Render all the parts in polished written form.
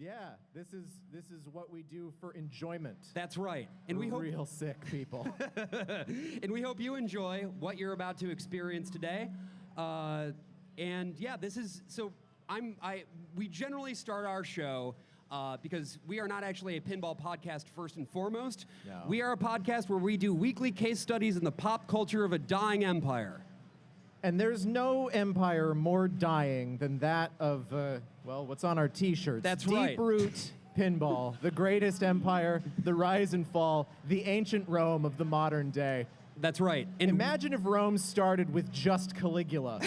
Yeah, this is what we do for enjoyment. That's right. And we hope real sick people. and we hope you enjoy what you're about to experience today. And yeah, this is so. We generally start our show because we are not actually a pinball podcast first and foremost. No. We are a podcast where we do weekly case studies in the pop culture of a dying empire. And there's no empire more dying than that of, what's on our T-shirts. That's right. Deep Root Pinball, the greatest empire, the rise and fall, the ancient Rome of the modern day. That's right. And imagine if Rome started with just Caligula.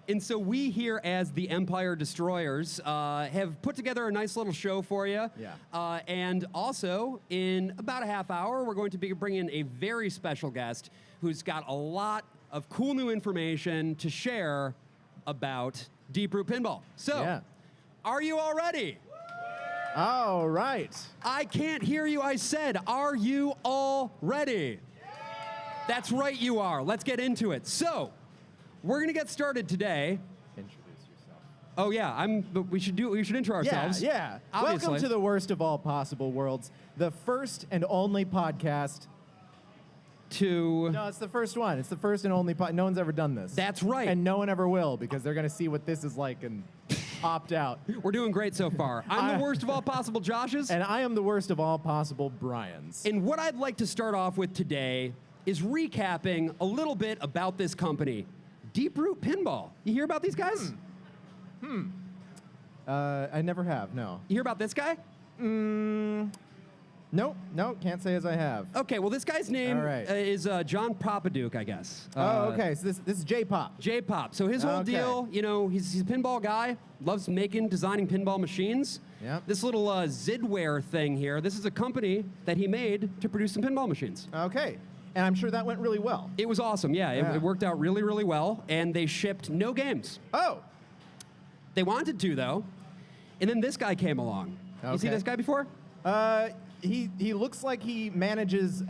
And so we here as the Empire Destroyers have put together a nice little show for you. Yeah. And also, in about a half hour, we're going to be bringing a very special guest who's got a lot of cool new information to share about Deep Root Pinball. So, Yeah. Are you all ready? All right. I can't hear you. I said, are you all ready? That's right, you are. Let's get into it. So, we're going to get started today. Introduce yourself. Oh yeah, we should intro ourselves. Yeah. Obviously. Welcome to the worst of all possible worlds, the first and only podcast. No, it's the first one. It's the first and only No one's ever done this. That's right. And no one ever will, because they're going to see what this is like and opt out. We're doing great so far. I'm the worst of all possible Joshes. And I am the worst of all possible Brians. And what I'd like to start off with today is recapping a little bit about this company, Deep Root Pinball. You hear about these guys? I never have, no. You hear about this guy? Nope, can't say as I have. Okay, well, this guy's name All right. is John Papaduke, I guess. Okay, so this is J-Pop. J-Pop. So his whole Okay. deal, he's a pinball guy, loves designing pinball machines. Yep. This little Zidware thing here, this is a company that he made to produce some pinball machines. Okay, and I'm sure that went really well. It was awesome, yeah. It worked out really, really well, and they shipped no games. Oh, They wanted to, though, and then this guy came along. You see Okay. this guy before? he looks like he manages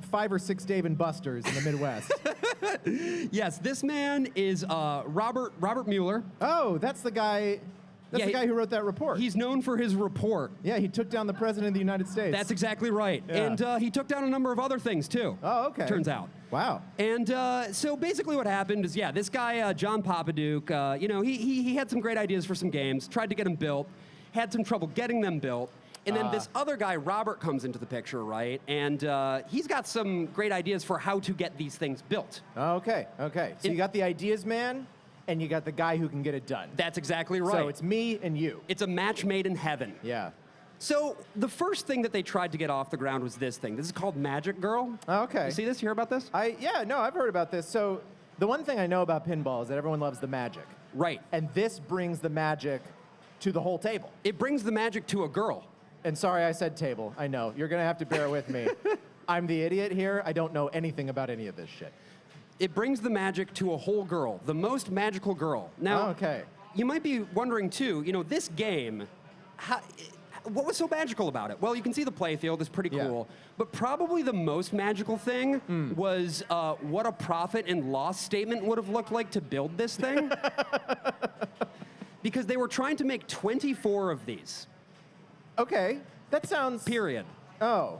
5 or 6 Dave and Buster's in the Midwest. Yes, this man is Robert Mueller. Oh, that's the guy. That's the guy who wrote that report. He's known for his report. Yeah, he took down the president of the United States. That's exactly right. Yeah. And he took down a number of other things, too. Oh, okay. Turns out. Wow. And so basically what happened is, this guy, John Papaduke, he had some great ideas for some games, tried to get them built, had some trouble getting them built. And then this other guy, Robert, comes into the picture, right? And he's got some great ideas for how to get these things built. Okay. So you got the ideas man, and you got the guy who can get it done. That's exactly right. So it's me and you. It's a match made in heaven. Yeah. So the first thing that they tried to get off the ground was this thing. This is called Magic Girl. Okay. You see this? You hear about this? I've heard about this. So the one thing I know about pinball is that everyone loves the magic. Right. And this brings the magic to the whole table. It brings the magic to a girl. And sorry I said table. I know. You're going to have to bear with me. I'm the idiot here. I don't know anything about any of this shit. It brings the magic to a whole girl, the most magical girl. Now, Okay. You might be wondering, too, this game, what was so magical about it? Well, you can see the playfield is pretty cool, but probably the most magical thing was what a profit and loss statement would have looked like to build this thing. Because they were trying to make 24 of these. Okay. That sounds... Period. Oh.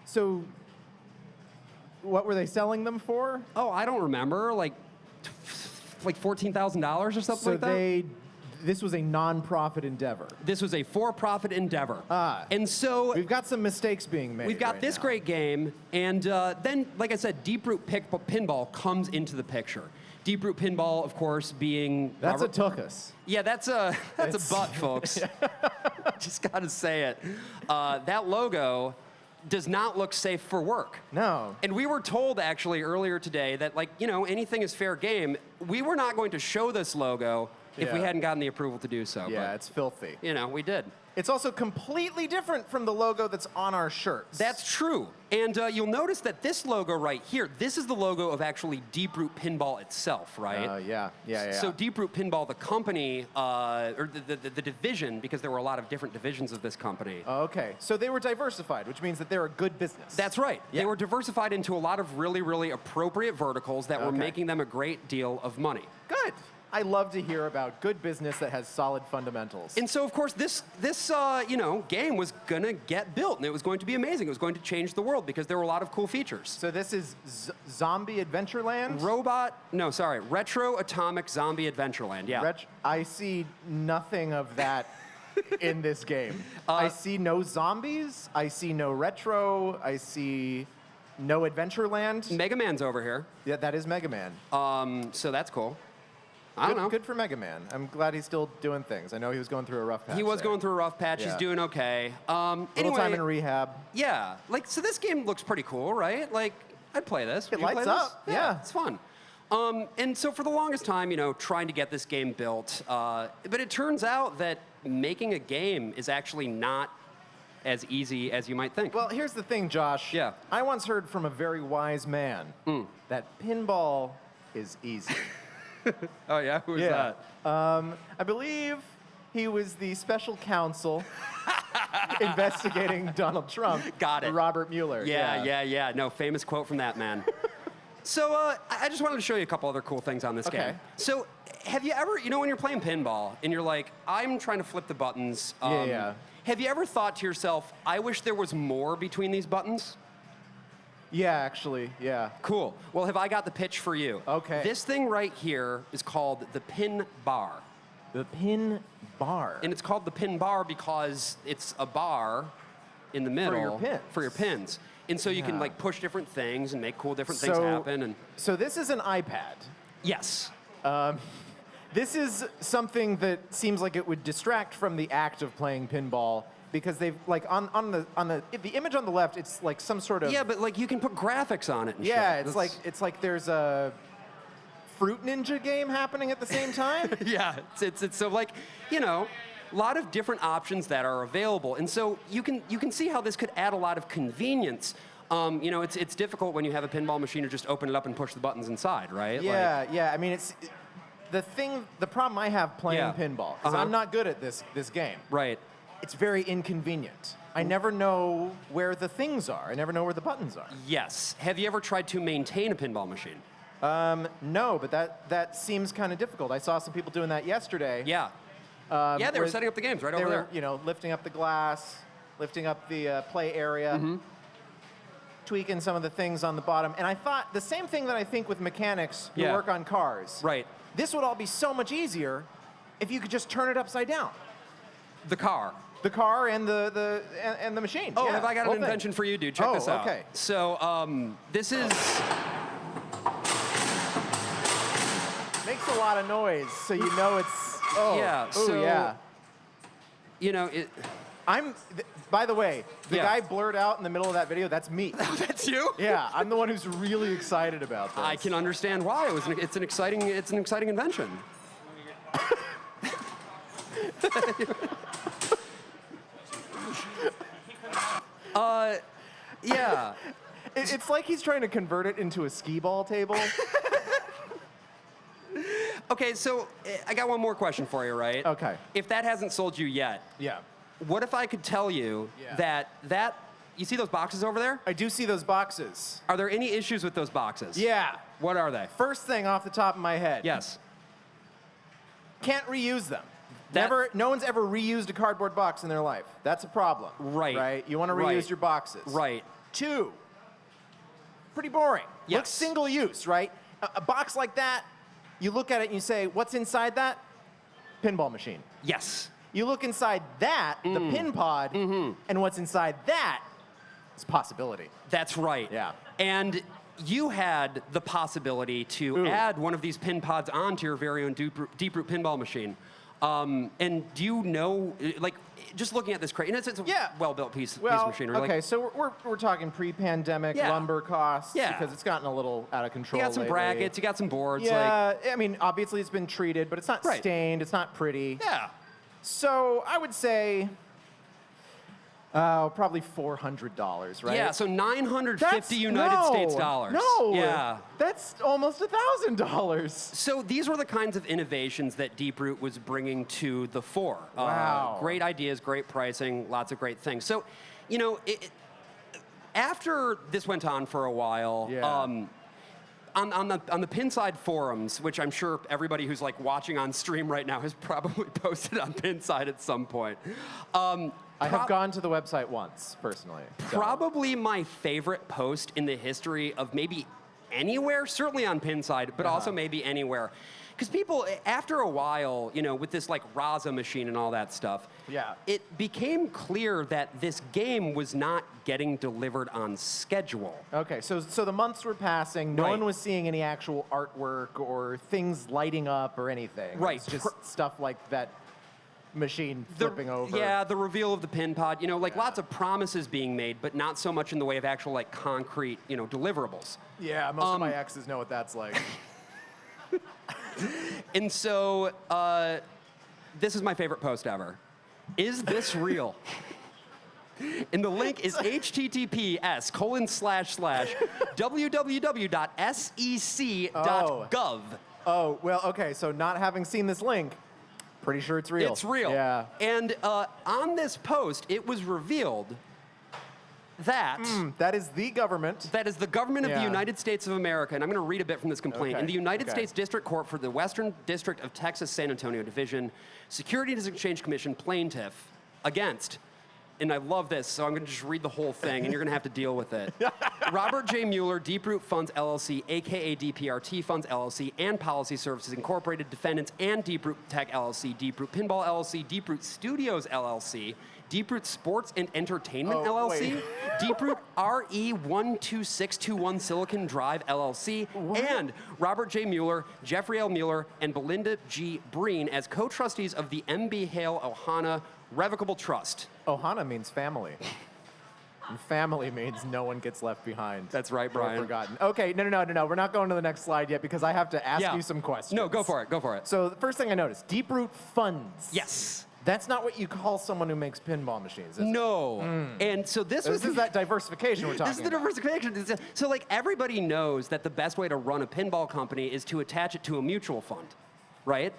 So what were they selling them for? Oh, I don't remember. Like $14,000 or something like that? This was a non-profit endeavor. This was a for-profit endeavor. And so... We've got some mistakes being made. We've got right this now. great game, and then, like I said, Deep Root Pinball comes into the picture. Deep Root Pinball, of course, being... That's a tuchus. Yeah, that's a butt, folks. Just gotta say it. That logo does not look safe for work. No. And we were told, actually, earlier today that, anything is fair game. We were not going to show this logo if we hadn't gotten the approval to do so. Yeah, but, it's filthy. we did. It's also completely different from the logo that's on our shirts. That's true. And you'll notice that this logo right here, this is the logo of actually Deep Root Pinball itself, right? Yeah. So Deep Root Pinball, the company, or the division, because there were a lot of different divisions of this company. Okay, so they were diversified, which means that they're a good business. That's right. Yeah. They were diversified into a lot of really, really appropriate verticals that were making them a great deal of money. Good. I love to hear about good business that has solid fundamentals. And so, of course, this game was gonna get built, and it was going to be amazing. It was going to change the world because there were a lot of cool features. So this is Zombie Adventureland? Retro Atomic Zombie Adventureland, yeah. I see nothing of that in this game. I see no zombies, I see no retro, I see no Adventureland. Mega Man's over here. Yeah, that is Mega Man. So that's cool. I don't know. Good for Mega Man. I'm glad he's still doing things. I know he was going through a rough patch. He was there. going through a rough patch. Yeah. He's doing okay. Little time in rehab. Yeah. So this game looks pretty cool, right? Like, I'd play this. It lights up. Yeah. It's fun. And so for the longest time, trying to get this game built, but it turns out that making a game is actually not as easy as you might think. Well, here's the thing, Josh. Yeah. I once heard from a very wise man that pinball is easy. Oh, yeah? Who was that? I believe he was the special counsel investigating Donald Trump. Got it. Robert Mueller. Yeah. No, famous quote from that man. So I just wanted to show you a couple other cool things on this game. So have you ever, when you're playing pinball and you're like, I'm trying to flip the buttons. Have you ever thought to yourself, I wish there was more between these buttons? Yeah, actually, yeah. Cool. Well, have I got the pitch for you? Okay. This thing right here is called the pin bar. The pin bar. And it's called the pin bar because it's a bar in the middle For your pins. And so you can like push different things and make cool different things happen. So this is an iPad. Yes. This is something that seems like it would distract from the act of playing pinball because they've like on the image on the left, it's like some sort of but like you can put graphics on it. And shit. It's it's like there's a Fruit Ninja game happening at the same time. Yeah, it's so like a lot of different options that are available, and so you can see how this could add a lot of convenience. It's difficult when you have a pinball machine to just open it up and push the buttons inside, right? Yeah. I mean, it's the problem I have playing pinball is I'm not good at this game. Right. It's very inconvenient. I never know where the things are. I never know where the buttons are. Yes. Have you ever tried to maintain a pinball machine? No, but that seems kind of difficult. I saw some people doing that yesterday. Yeah. They were setting up the games right over there. They were, lifting up the glass, lifting up the play area, tweaking some of the things on the bottom. And I thought the same thing that I think with mechanics who work on cars. Right. This would all be so much easier if you could just turn it upside down. The car. The car and the machine. Oh, have I got an invention for you, dude? Check this out. Okay. So this is. Makes a lot of noise, so you know it's. Oh. Yeah. Ooh, so, yeah. It. By the way, the guy blurred out in the middle of that video, that's me. That's you? Yeah, I'm the one who's really excited about this. I can understand why. It's an exciting invention. Yeah. It's like he's trying to convert it into a skee ball table. Okay, so I got one more question for you, right? Okay. If that hasn't sold you yet, Yeah. what if I could tell you that you see those boxes over there? I do see those boxes. Are there any issues with those boxes? Yeah. What are they? First thing off the top of my head. Yes. Can't reuse them. No one's ever reused a cardboard box in their life. That's a problem. Right. Right? You want to reuse your boxes. Right. 2, pretty boring. Yes. Looks single use, right? A box like that, you look at it and you say, what's inside that? Pinball machine. Yes. You look inside that, the pin pod, and what's inside that is possibility. That's right. Yeah. And you had the possibility to add one of these pin pods onto your very own Deep Root pinball machine. And do you know, just looking at this crate, and it's a well-built piece of machinery. Okay, so we're talking pre-pandemic lumber costs because it's gotten a little out of control. You got some brackets, you got some boards. Yeah, I mean, obviously it's been treated, but it's not stained, it's not pretty. Yeah. So I would say probably $400, right? Yeah, so 950 United States dollars. No, yeah, that's almost $1,000. So these were the kinds of innovations that Deep Root was bringing to the fore. Wow. Great ideas, great pricing, lots of great things. So, after this went on for a while, on the Pinside forums, which I'm sure everybody who's like watching on stream right now has probably posted on Pinside at some point. I have gone to the website once, personally. So. Probably my favorite post in the history of maybe anywhere, certainly on Pinside, but also maybe anywhere. Because people, after a while, you know, with this like Raza machine and all that stuff, it became clear that this game was not getting delivered on schedule. Okay, so the months were passing. No one was seeing any actual artwork or things lighting up or anything. Right. It's just stuff like that machine flipping over. Yeah, the reveal of the pin pod. You know, like lots of promises being made, but not so much in the way of actual like concrete, you know, deliverables. Yeah, most of my exes know what that's like. And so, this is my favorite post ever. Is this real? And the link is https://www.sec.gov. Oh, well, okay, so not having seen this link, pretty sure it's real. It's real. Yeah. And on this post, it was revealed that that is the government. That is the government of the United States of America. And I'm going to read a bit from this complaint. Okay. In the United States District Court for the Western District of Texas San Antonio Division, Securities and Exchange Commission plaintiff against, and I love this, so I'm going to just read the whole thing, and you're going to have to deal with it. Robert J. Mueller, Deep Root Funds, LLC, a.k.a. DPRT Funds, LLC, and Policy Services Incorporated defendants, and Deep Root Tech, LLC, Deep Root Pinball, LLC, Deep Root Studios, LLC, Deep Root Sports and Entertainment, LLC, Deep Root RE12621 Silicon Drive, LLC, and Robert J. Mueller, Jeffrey L. Mueller, and Belinda G. Breen as co-trustees of the M.B. Hale Ohana Revocable Trust. Ohana means family. And family means no one gets left behind. That's right, Brian. Or forgotten. Okay, no. We're not going to the next slide yet because I have to ask you some questions. No, go for it. So the first thing I noticed, Deep Root Funds. Yes. That's not what you call someone who makes pinball machines, is it? No. And so this is that diversification we're talking about. This is the diversification. So like everybody knows that the best way to run a pinball company is to attach it to a mutual fund, right?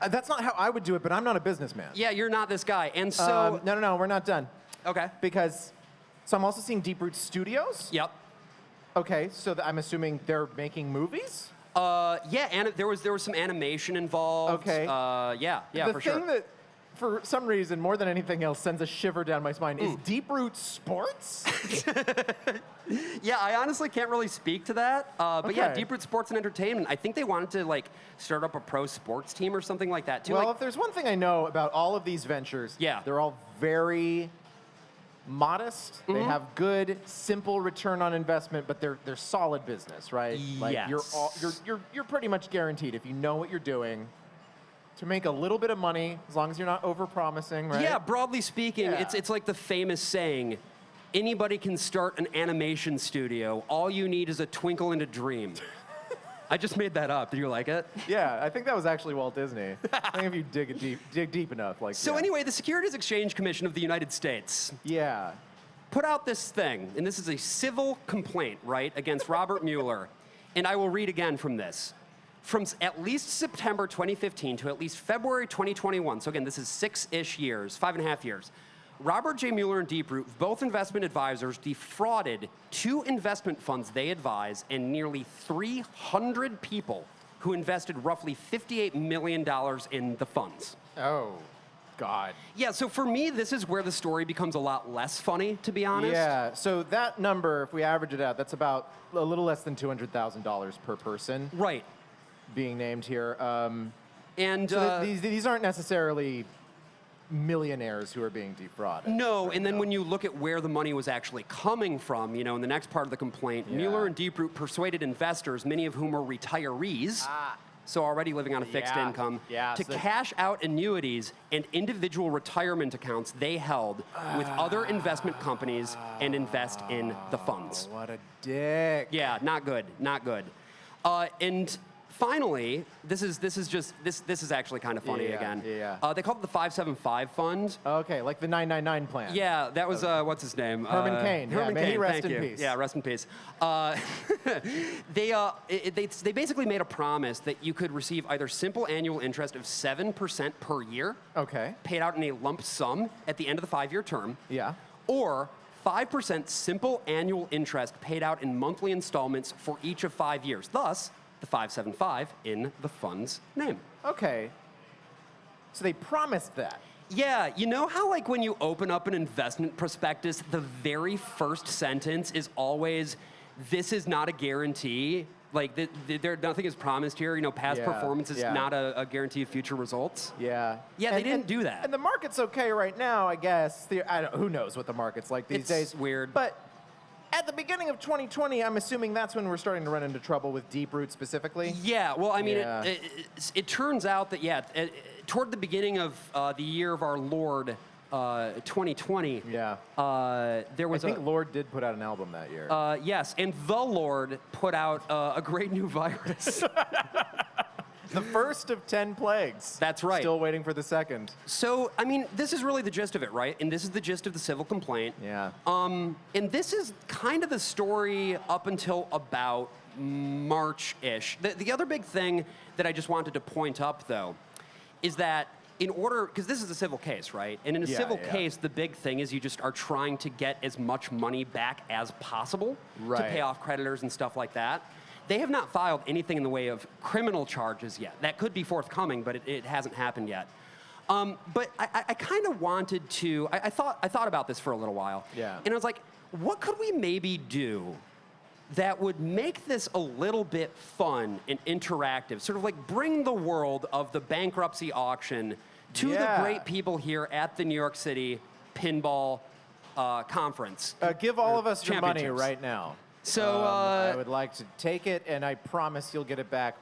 That's not how I would do it, but I'm not a businessman. Yeah, you're not this guy. And so No, we're not done. Okay. Because so I'm also seeing Deep Root Studios. Yep. Okay, so I'm assuming they're making movies? Yeah, and there was some animation involved. Okay. Yeah, for sure. The thing that, for some reason, more than anything else, sends a shiver down my spine is Deep Root Sports? Yeah, I honestly can't really speak to that. But yeah, Okay. Deep Root Sports and Entertainment. I think they wanted to like start up a pro sports team or something like that too. Well, like, if there's one thing I know about all of these ventures, they're all very modest. They have good, simple return on investment, but they're solid business, right? Like you're pretty much guaranteed if you know what you're doing to make a little bit of money as long as you're not overpromising, right? Yeah, broadly speaking, it's like the famous saying, anybody can start an animation studio. All you need is a twinkle and a dream. I just made that up. Did you like it? Yeah, I think that was actually Walt Disney. I think if you dig deep enough, like. So anyway, the Securities Exchange Commission of the United States put out this thing, and this is a civil complaint, right, against Robert Mueller. And I will read again from this. From at least September 2015 to at least February 2021, so again, this is 6-ish years, 5.5 years, Robert J. Mueller and Deep Root, both investment advisors, defrauded 2 investment funds they advise and nearly 300 people who invested roughly $58 million in the funds. Oh, God. Yeah, so for me, this is where the story becomes a lot less funny, to be honest. Yeah, so that number, if we average it out, that's about a little less than $200,000 per person. Right. Being named here. And so these aren't necessarily millionaires who are being defrauded. No, and then when you look at where the money was actually coming from, you know, in the next part of the complaint, Mueller and Deep Root persuaded investors, many of whom were retarees, so already living on a fixed income, to cash out annuities and individual retirement accounts they held with other investment companies and invest in the funds. What a dick. Yeah, not good, not good. And finally, this is actually kind of funny again. They called it the 575 Fund. Okay, like the 999 plan. Yeah, that was what's his name? Herman Cain. Herman May he Cain. rest Thank in you. peace. Yeah, rest in peace. They basically made a promise that you could receive either simple annual interest of 7% per year, okay, paid out in a lump sum at the end of the 5-year term, yeah, or 5% simple annual interest paid out in monthly installments for each of 5 years. Thus, the 575 in the fund's name. Okay. So they promised that. Yeah, you know how like when you open up an investment prospectus, the very first sentence is always, this is not a guarantee. Like, nothing is promised here. You know, past performance is not a guarantee of future results. Yeah. Yeah, they didn't do that. And the market's okay right now, I guess. Who knows what the market's like these days. It's weird. But at the beginning of 2020, I'm assuming that's when we're starting to run into trouble with Deep Root specifically. Yeah, well, I mean, it turns out that, toward the beginning of the year of our Lord, 2020, there was I think Lord did put out an album that year. Yes, and the Lord put out a great new virus. The first of 10 plagues. That's right. Still waiting for the second. So, I mean, this is really the gist of it, right? And this is the gist of the civil complaint. Yeah. And this is kind of the story up until about March-ish. The other big thing that I just wanted to point up, though, is that in order, because this is a civil case, right? And in a civil case, the big thing is you just are trying to get as much money back as possible to pay off creditors and stuff like that. They have not filed anything in the way of criminal charges yet. That could be forthcoming, but it hasn't happened yet. But I kind of wanted to, I thought about this for a little while. Yeah. And I was like, what could we maybe do that would make this a little bit fun and interactive? Sort of like bring the world of the bankruptcy auction to the great people here at the New York City Pinball Conference. Give all of us your money right now. So I would like to take it, and I promise you'll get it back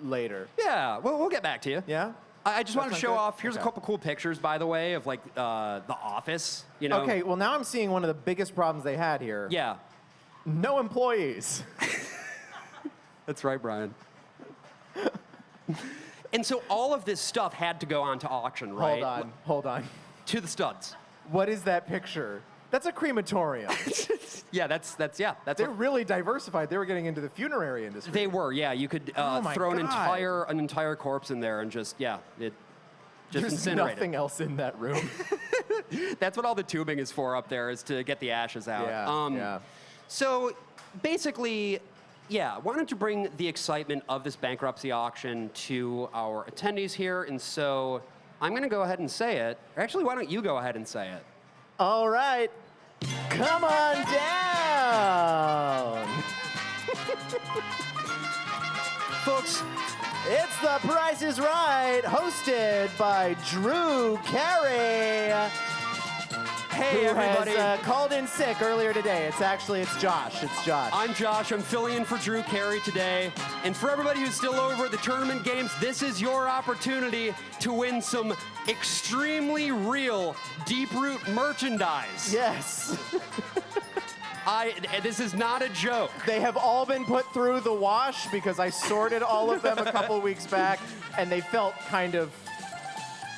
later. Yeah, well, we'll get back to you. Yeah? I just wanted to show off. Here's a couple cool pictures, by the way, of like the office. You know. Okay, well, now I'm seeing one of the biggest problems they had here. Yeah. No employees. That's right, Brian. And so all of this stuff had to go onto auction, right? Hold on. To the studs. What is that picture? That's a crematorium. Yeah, that's They're really diversified. They were getting into the funerary industry. They were, yeah. You could throw an entire corpse in there and just There's incinerate nothing it. else in that room. That's what all the tubing is for up there, is to get the ashes out. Yeah. So basically, wanted to bring the excitement of this bankruptcy auction to our attendees here, and so I'm going to go ahead and say it. Or actually, why don't you go ahead and say it? All right. Come on down. Folks, it's The Price is Right, hosted by Drew Carey. Hey, everybody. Who has called in sick earlier today. It's Josh. It's Josh. I'm Josh. I'm filling in for Drew Carey today. And for everybody who's still over at the tournament games, this is your opportunity to win some extremely real Deep Root merchandise. Yes. This is not a joke. They have all been put through the wash because I sorted all of them a couple weeks back, and they felt kind of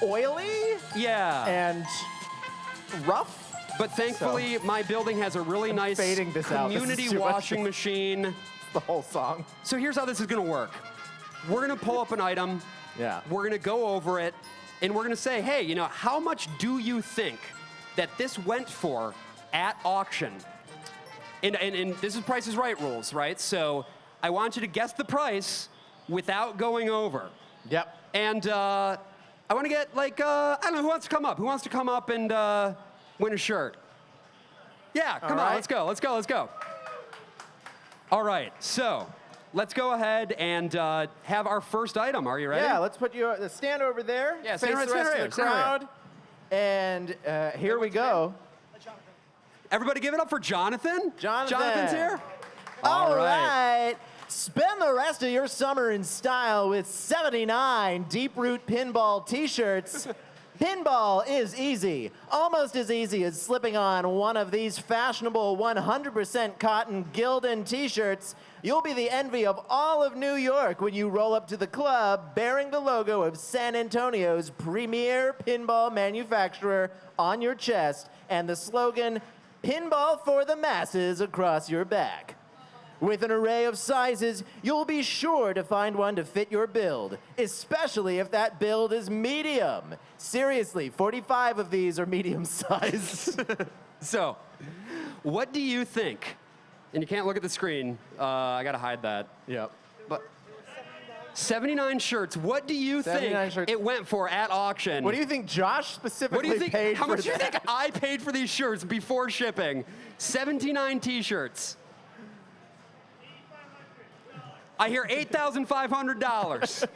oily. Yeah. And rough. But thankfully, my building has a really nice community washing machine. It's the whole song. So here's how this is going to work. We're going to pull up an item. Yeah. We're going to go over it, and we're going to say, hey, how much do you think that this went for at auction? And this is Price is Right rules, right? So I want you to guess the price without going over. Yep. And I want to get, I don't know, who wants to come up? Who wants to come up and win a shirt? Yeah, come on, let's go. All right, so let's go ahead and have our first item. Are you ready? Yeah, let's put you, stand over there. Yeah, face the rest of the crowd. And here we go. Everybody give it up for Jonathan. Jonathan's here. All right. Spend the rest of your summer in style with 79 Deep Root Pinball t-shirts. Pinball is easy, almost as easy as slipping on one of these fashionable 100% cotton Gildan t-shirts. You'll be the envy of all of New York when you roll up to the club bearing the logo of San Antonio's premier pinball manufacturer on your chest and the slogan, "Pinball for the masses," across your back. With an array of sizes, you'll be sure to find one to fit your build, especially if that build is medium. Seriously, 45 of these are medium size. So, what do you think? And you can't look at the screen. I gotta hide that. Yep. But 79 shirts. What do you think shirts. it went for at auction? What do you think Josh specifically paid for How much do you that? think I paid for these shirts before shipping? 79 t-shirts. I hear $8,500.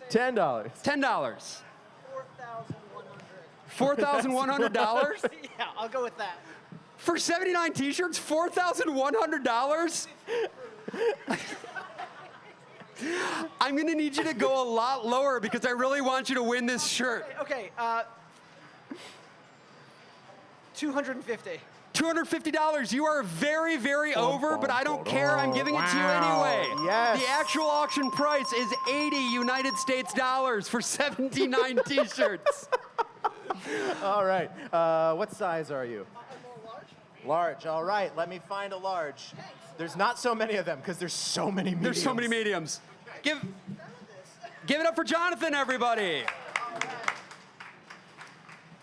$10. $10. $4,100? Yeah, I'll go with that. For 79 t-shirts, $4,100? I'm gonna need you to go a lot lower because I really want you to win this shirt. Okay, $250. $250. You are very, very over, but I don't care. I'm giving it to you anyway. Yes. The actual auction price is 80 United States dollars for 79 t-shirts. All right. What size are you? I'm large. Large. All right. Let me find a large. There's not so many of them because there's so many mediums. There's so many mediums. Give it up for Jonathan, everybody.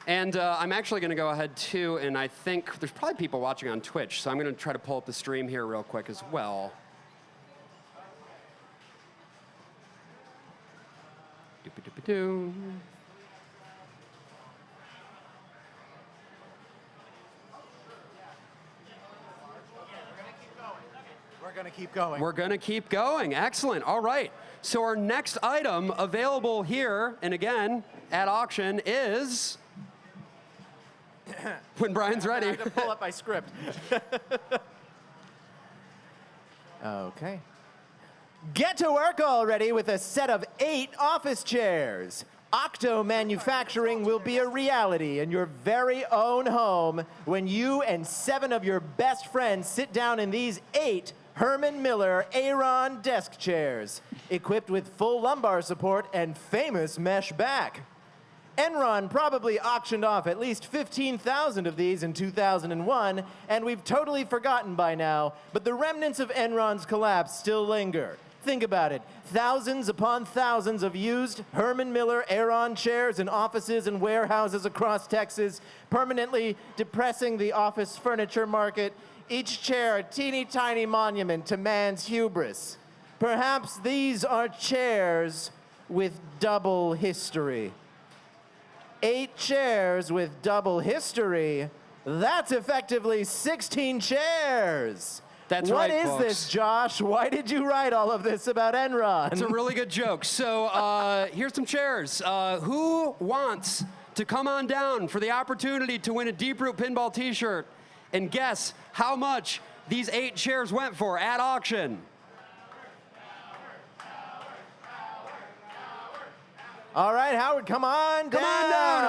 And I'm actually going to go ahead, too, and I think there's probably people watching on Twitch, so I'm going to try to pull up the stream here real quick as well. Doop-a-doop-a-doo. We're going to keep going. We're going to keep going. Excellent. All right. So our next item available here, and again, at auction, is... when Brian's ready. I have to pull up my script. Okay. Get to work already with a set of 8 office chairs. Octo manufacturing will be a reality in your very own home when you and 7 of your best friends sit down in these 8 Herman Miller Aeron desk chairs, equipped with full lumbar support and famous mesh back. Enron probably auctioned off at least 15,000 of these in 2001, and we've totally forgotten by now, but the remnants of Enron's collapse still linger. Think about it. Thousands upon thousands of used Herman Miller Aeron chairs in offices and warehouses across Texas, permanently depressing the office furniture market, each chair a teeny tiny monument to man's hubris. Perhaps these are chairs with double history. 8 chairs with double history. That's effectively 16 chairs. That's right, What is folks. this, Josh? Why did you write all of this about Enron? It's a really good joke. So here's some chairs. Who wants to come on down for the opportunity to win a Deep Root Pinball t-shirt and guess how much these 8 chairs went for at auction? All right, Howard, come on down. Come on down,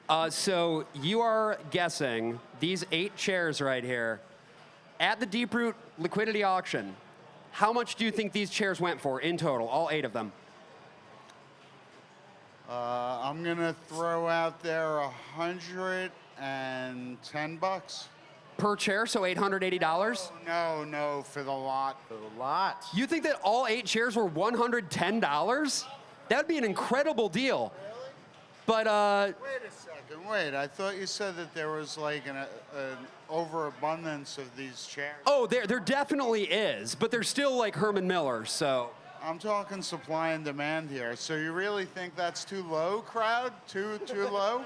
Howard. So you are guessing these 8 chairs right here at the Deep Root liquidity auction. How much do you think these chairs went for in total, all 8 of them? I'm gonna throw out there $110. Per chair, so $880? No, for the lot. A lot. You think that all 8 chairs were $110? That would be an incredible deal. But, Wait a second, wait. I thought you said that there was like an overabundance of these chairs. oh, there definitely is, but they're still like Herman Miller, so. I'm talking supply and demand here. So you really think that's too low, crowd? Too low?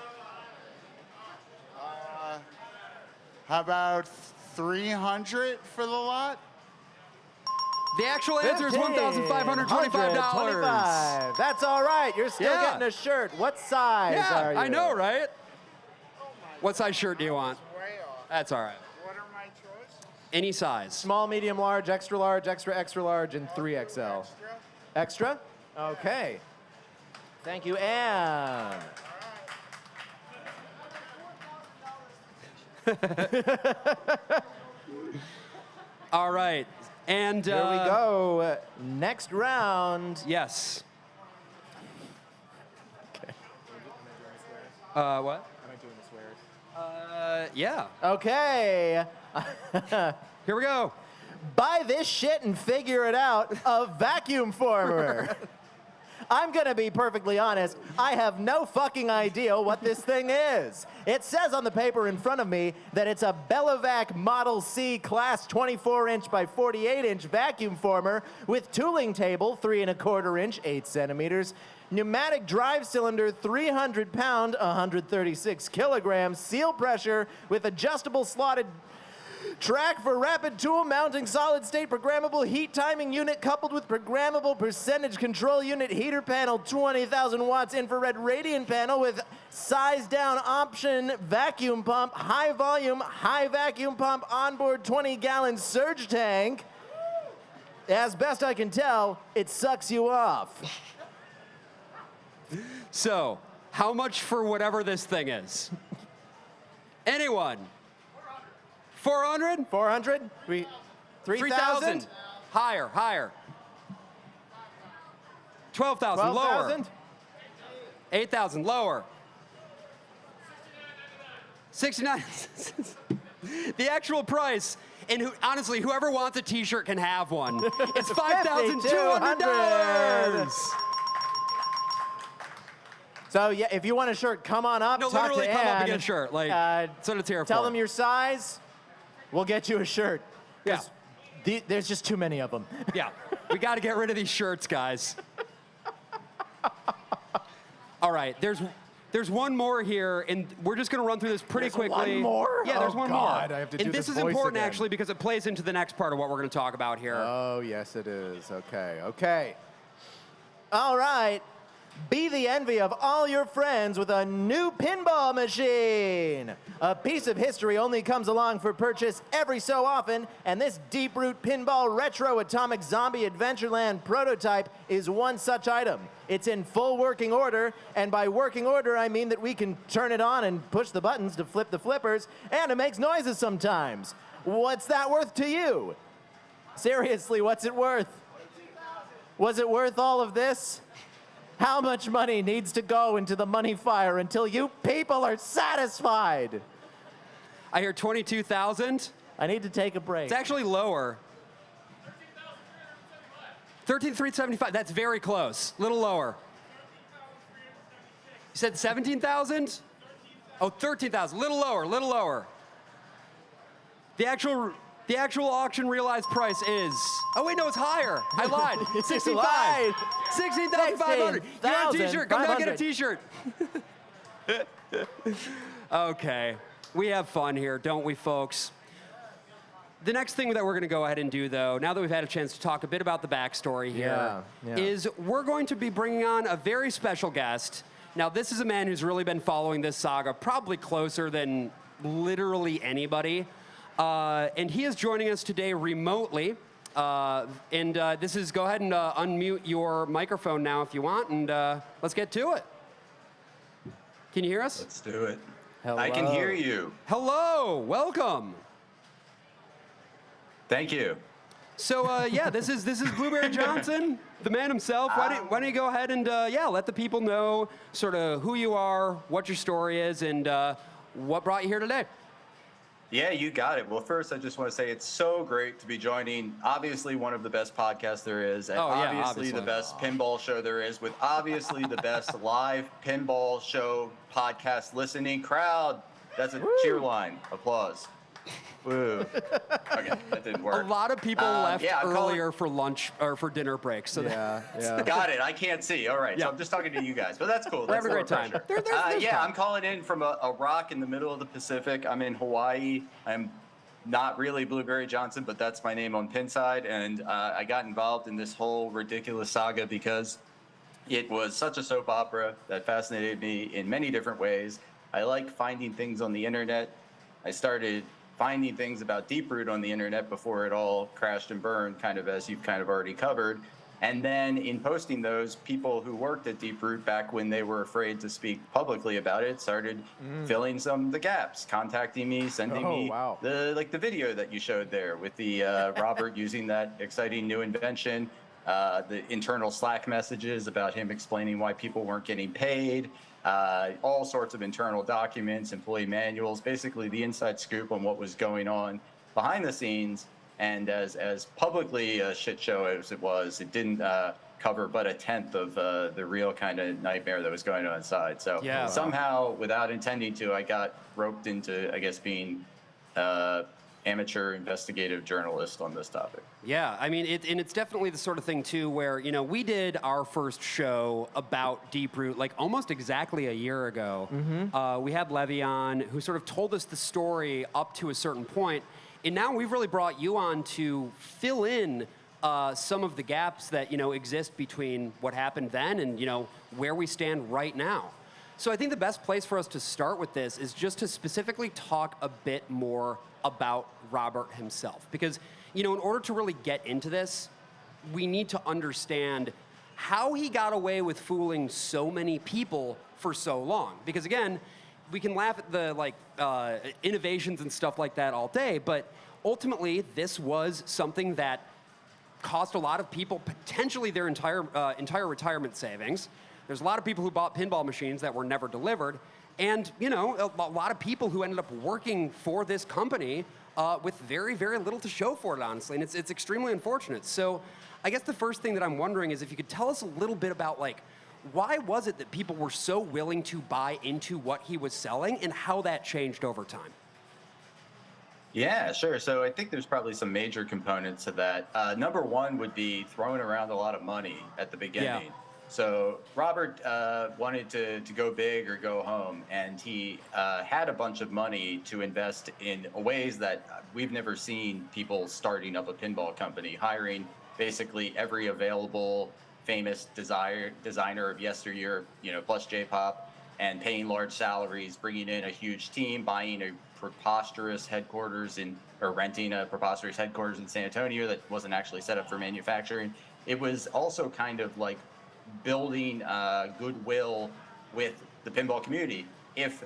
How about 300 for the lot? The actual answer is $1,525. $125. That's all right. You're still Yeah. getting a shirt. What size are you? I know, right? What size shirt do you want? Way off. That's all right. What are my choices? Any size. Small, medium, large, extra large, extra, extra large, and 3XL. Extra? Extra? Okay. Thank you, Anne. All right. And Here we go. Next round. Yes. Okay. What? Am I doing the swears? Yeah. Okay. Here we go. Buy this shit and figure it out. A vacuum former. I'm gonna be perfectly honest, I have no fucking idea what this thing is. It says on the paper in front of me that it's a Belovac Model C Class 24-inch by 48-inch vacuum former with tooling table, 3 1/4 inch, 8 centimeters, pneumatic drive cylinder, 300 pound, 136 kilograms, seal pressure with adjustable slotted track for rapid tool mounting, solid state programmable heat timing unit coupled with programmable percentage control unit, heater panel, 20,000 watts infrared radiant panel with size down option, vacuum pump, high volume, high vacuum pump, onboard 20-gallon surge tank. As best I can tell, it sucks you off. So, how much for whatever this thing is? Anyone? 400? 400? 3,000? Higher, higher. 12,000, lower. 12,000? 8,000, lower. 69. The actual price, and honestly, whoever wants a t-shirt can have one. It's $5,200. So yeah, if you want a shirt, come on up. No, talk literally to come up and Ann. get a shirt. Like, that's what it's here for. Tell them your size. We'll get you a shirt. Yeah. There's just too many of them. Yeah, we got to get rid of these shirts, guys. All right, there's one more here, and we're just going to run through this pretty quickly. One more? Yeah, there's Oh, one God, more. I have to and do this this is voice important, again. actually, because it plays into the next part of what we're going to talk about here. Oh, yes, it is. Okay, okay. All right. Be the envy of all your friends with a new pinball machine. A piece of history only comes along for purchase every so often, and this Deep Root Pinball Retro Atomic Zombie Adventureland prototype is one such item. It's in full working order, and by working order, I mean that we can turn it on and push the buttons to flip the flippers, and it makes noises sometimes. What's that worth to you? Seriously, what's it worth? Was it worth all of this? How much money needs to go into the money fire until you people are satisfied? I hear 22,000. I need to take a break. It's actually lower. 13,375. That's very close. A little lower. You said 17,000? Oh, 13,000. Little lower, little lower. The actual auction realized price is... Oh, wait, no, it's higher. I lied. 65. 16,500. You got a t-shirt. Come down and get a t-shirt. Okay. We have fun here, don't we, folks? The next thing that we're going to go ahead and do, though, now that we've had a chance to talk a bit about the backstory here, is we're going to be bringing on a very special guest. Now, this is a man who's really been following this saga probably closer than literally anybody. And he is joining us today remotely. This is, go ahead and unmute your microphone now if you want, and let's get to it. Can you hear us? Let's do it. Hello. I can hear you. Hello, welcome. Thank you. So yeah, this is Blueberry Johnson, the man himself. Why don't you go ahead and let the people know sort of who you are, what your story is, and what brought you here today. Yeah, you got it. Well, first, I just want to say it's so great to be joining, obviously, one of the best podcasts there is, and obviously the best pinball show there is, with obviously the best live pinball show podcast listening crowd. That's a cheer line. Applause. Woo. Okay, that didn't work. A lot of people left earlier calling... for lunch or for dinner breaks. So yeah. Got it. I can't see. All right. So I'm just talking to you guys, but that's cool. We're having a great time. I'm calling in from a rock in the middle of the Pacific. I'm in Hawaii. I'm not really Blueberry Johnson, but that's my name on Pinside. And I got involved in this whole ridiculous saga because it was such a soap opera that fascinated me in many different ways. I like finding things on the internet. I started finding things about Deep Root on the internet before it all crashed and burned, kind of as you've kind of already covered. And then in posting those, people who worked at Deep Root back when they were afraid to speak publicly about it started filling some of the gaps, contacting me, sending me the video that you showed there with the Robert using that exciting new invention. the internal Slack messages about him explaining why people weren't getting paid, all sorts of internal documents, employee manuals, basically the inside scoop on what was going on behind the scenes. And as publicly a shit show as it was, it didn't cover but a tenth of the real kind of nightmare that was going on inside. So somehow, without intending to, I got roped into, I guess, being amateur investigative journalist on this topic. Yeah, I mean, and it's definitely the sort of thing, too, where, you know, we did our first show about Deeproot, like, almost exactly a year ago. We had Levy on, who sort of told us the story up to a certain point, and now we've really brought you on to fill in some of the gaps that, you know, exist between what happened then and, you know, where we stand right now. So I think the best place for us to start with this is just to specifically talk a bit more about Robert himself. Because, you know, in order to really get into this, we need to understand how he got away with fooling so many people for so long. Because again, we can laugh at the innovations and stuff like that all day, but ultimately this was something that cost a lot of people potentially their entire retirement savings. There's a lot of people who bought pinball machines that were never delivered. And, you know, a lot of people who ended up working for this company with very, very little to show for it, honestly. And it's extremely unfortunate. So I guess the first thing that I'm wondering is if you could tell us a little bit about, like, why was it that people were so willing to buy into what he was selling and how that changed over time? Yeah, sure. So I think there's probably some major components to that. Number one would be throwing around a lot of money at the beginning. Yeah. So Robert wanted to go big or go home, and he had a bunch of money to invest in ways that we've never seen people starting up a pinball company, hiring basically every available famous designer of yesteryear, you know, plus J-pop, and paying large salaries, bringing in a huge team, buying a preposterous headquarters or renting a preposterous headquarters in San Antonio that wasn't actually set up for manufacturing. It was also kind of like building goodwill with the pinball community. If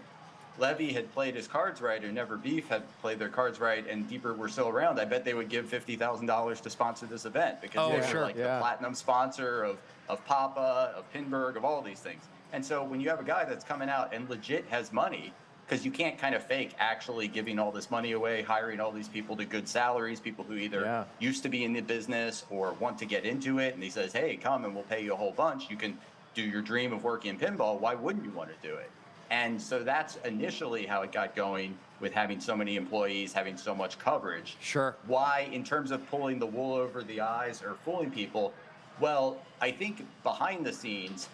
Levy had played his cards right, or Never Beef had played their cards right, and Deeproot were still around, I bet they would give $50,000 to sponsor this event, because they were the platinum sponsor of Papa, of Pinburg, of all these things. And so when you have a guy that's coming out and legit has money, because you can't kind of fake actually giving all this money away, hiring all these people to good salaries, people who either used to be in the business or want to get into it, and he says, hey, come and we'll pay you a whole bunch. You can do your dream of working in pinball. Why wouldn't you want to do it? And so that's initially how it got going, with having so many employees, having so much coverage. Sure. Why, in terms of pulling the wool over the eyes or fooling people? Well, I think behind the scenes,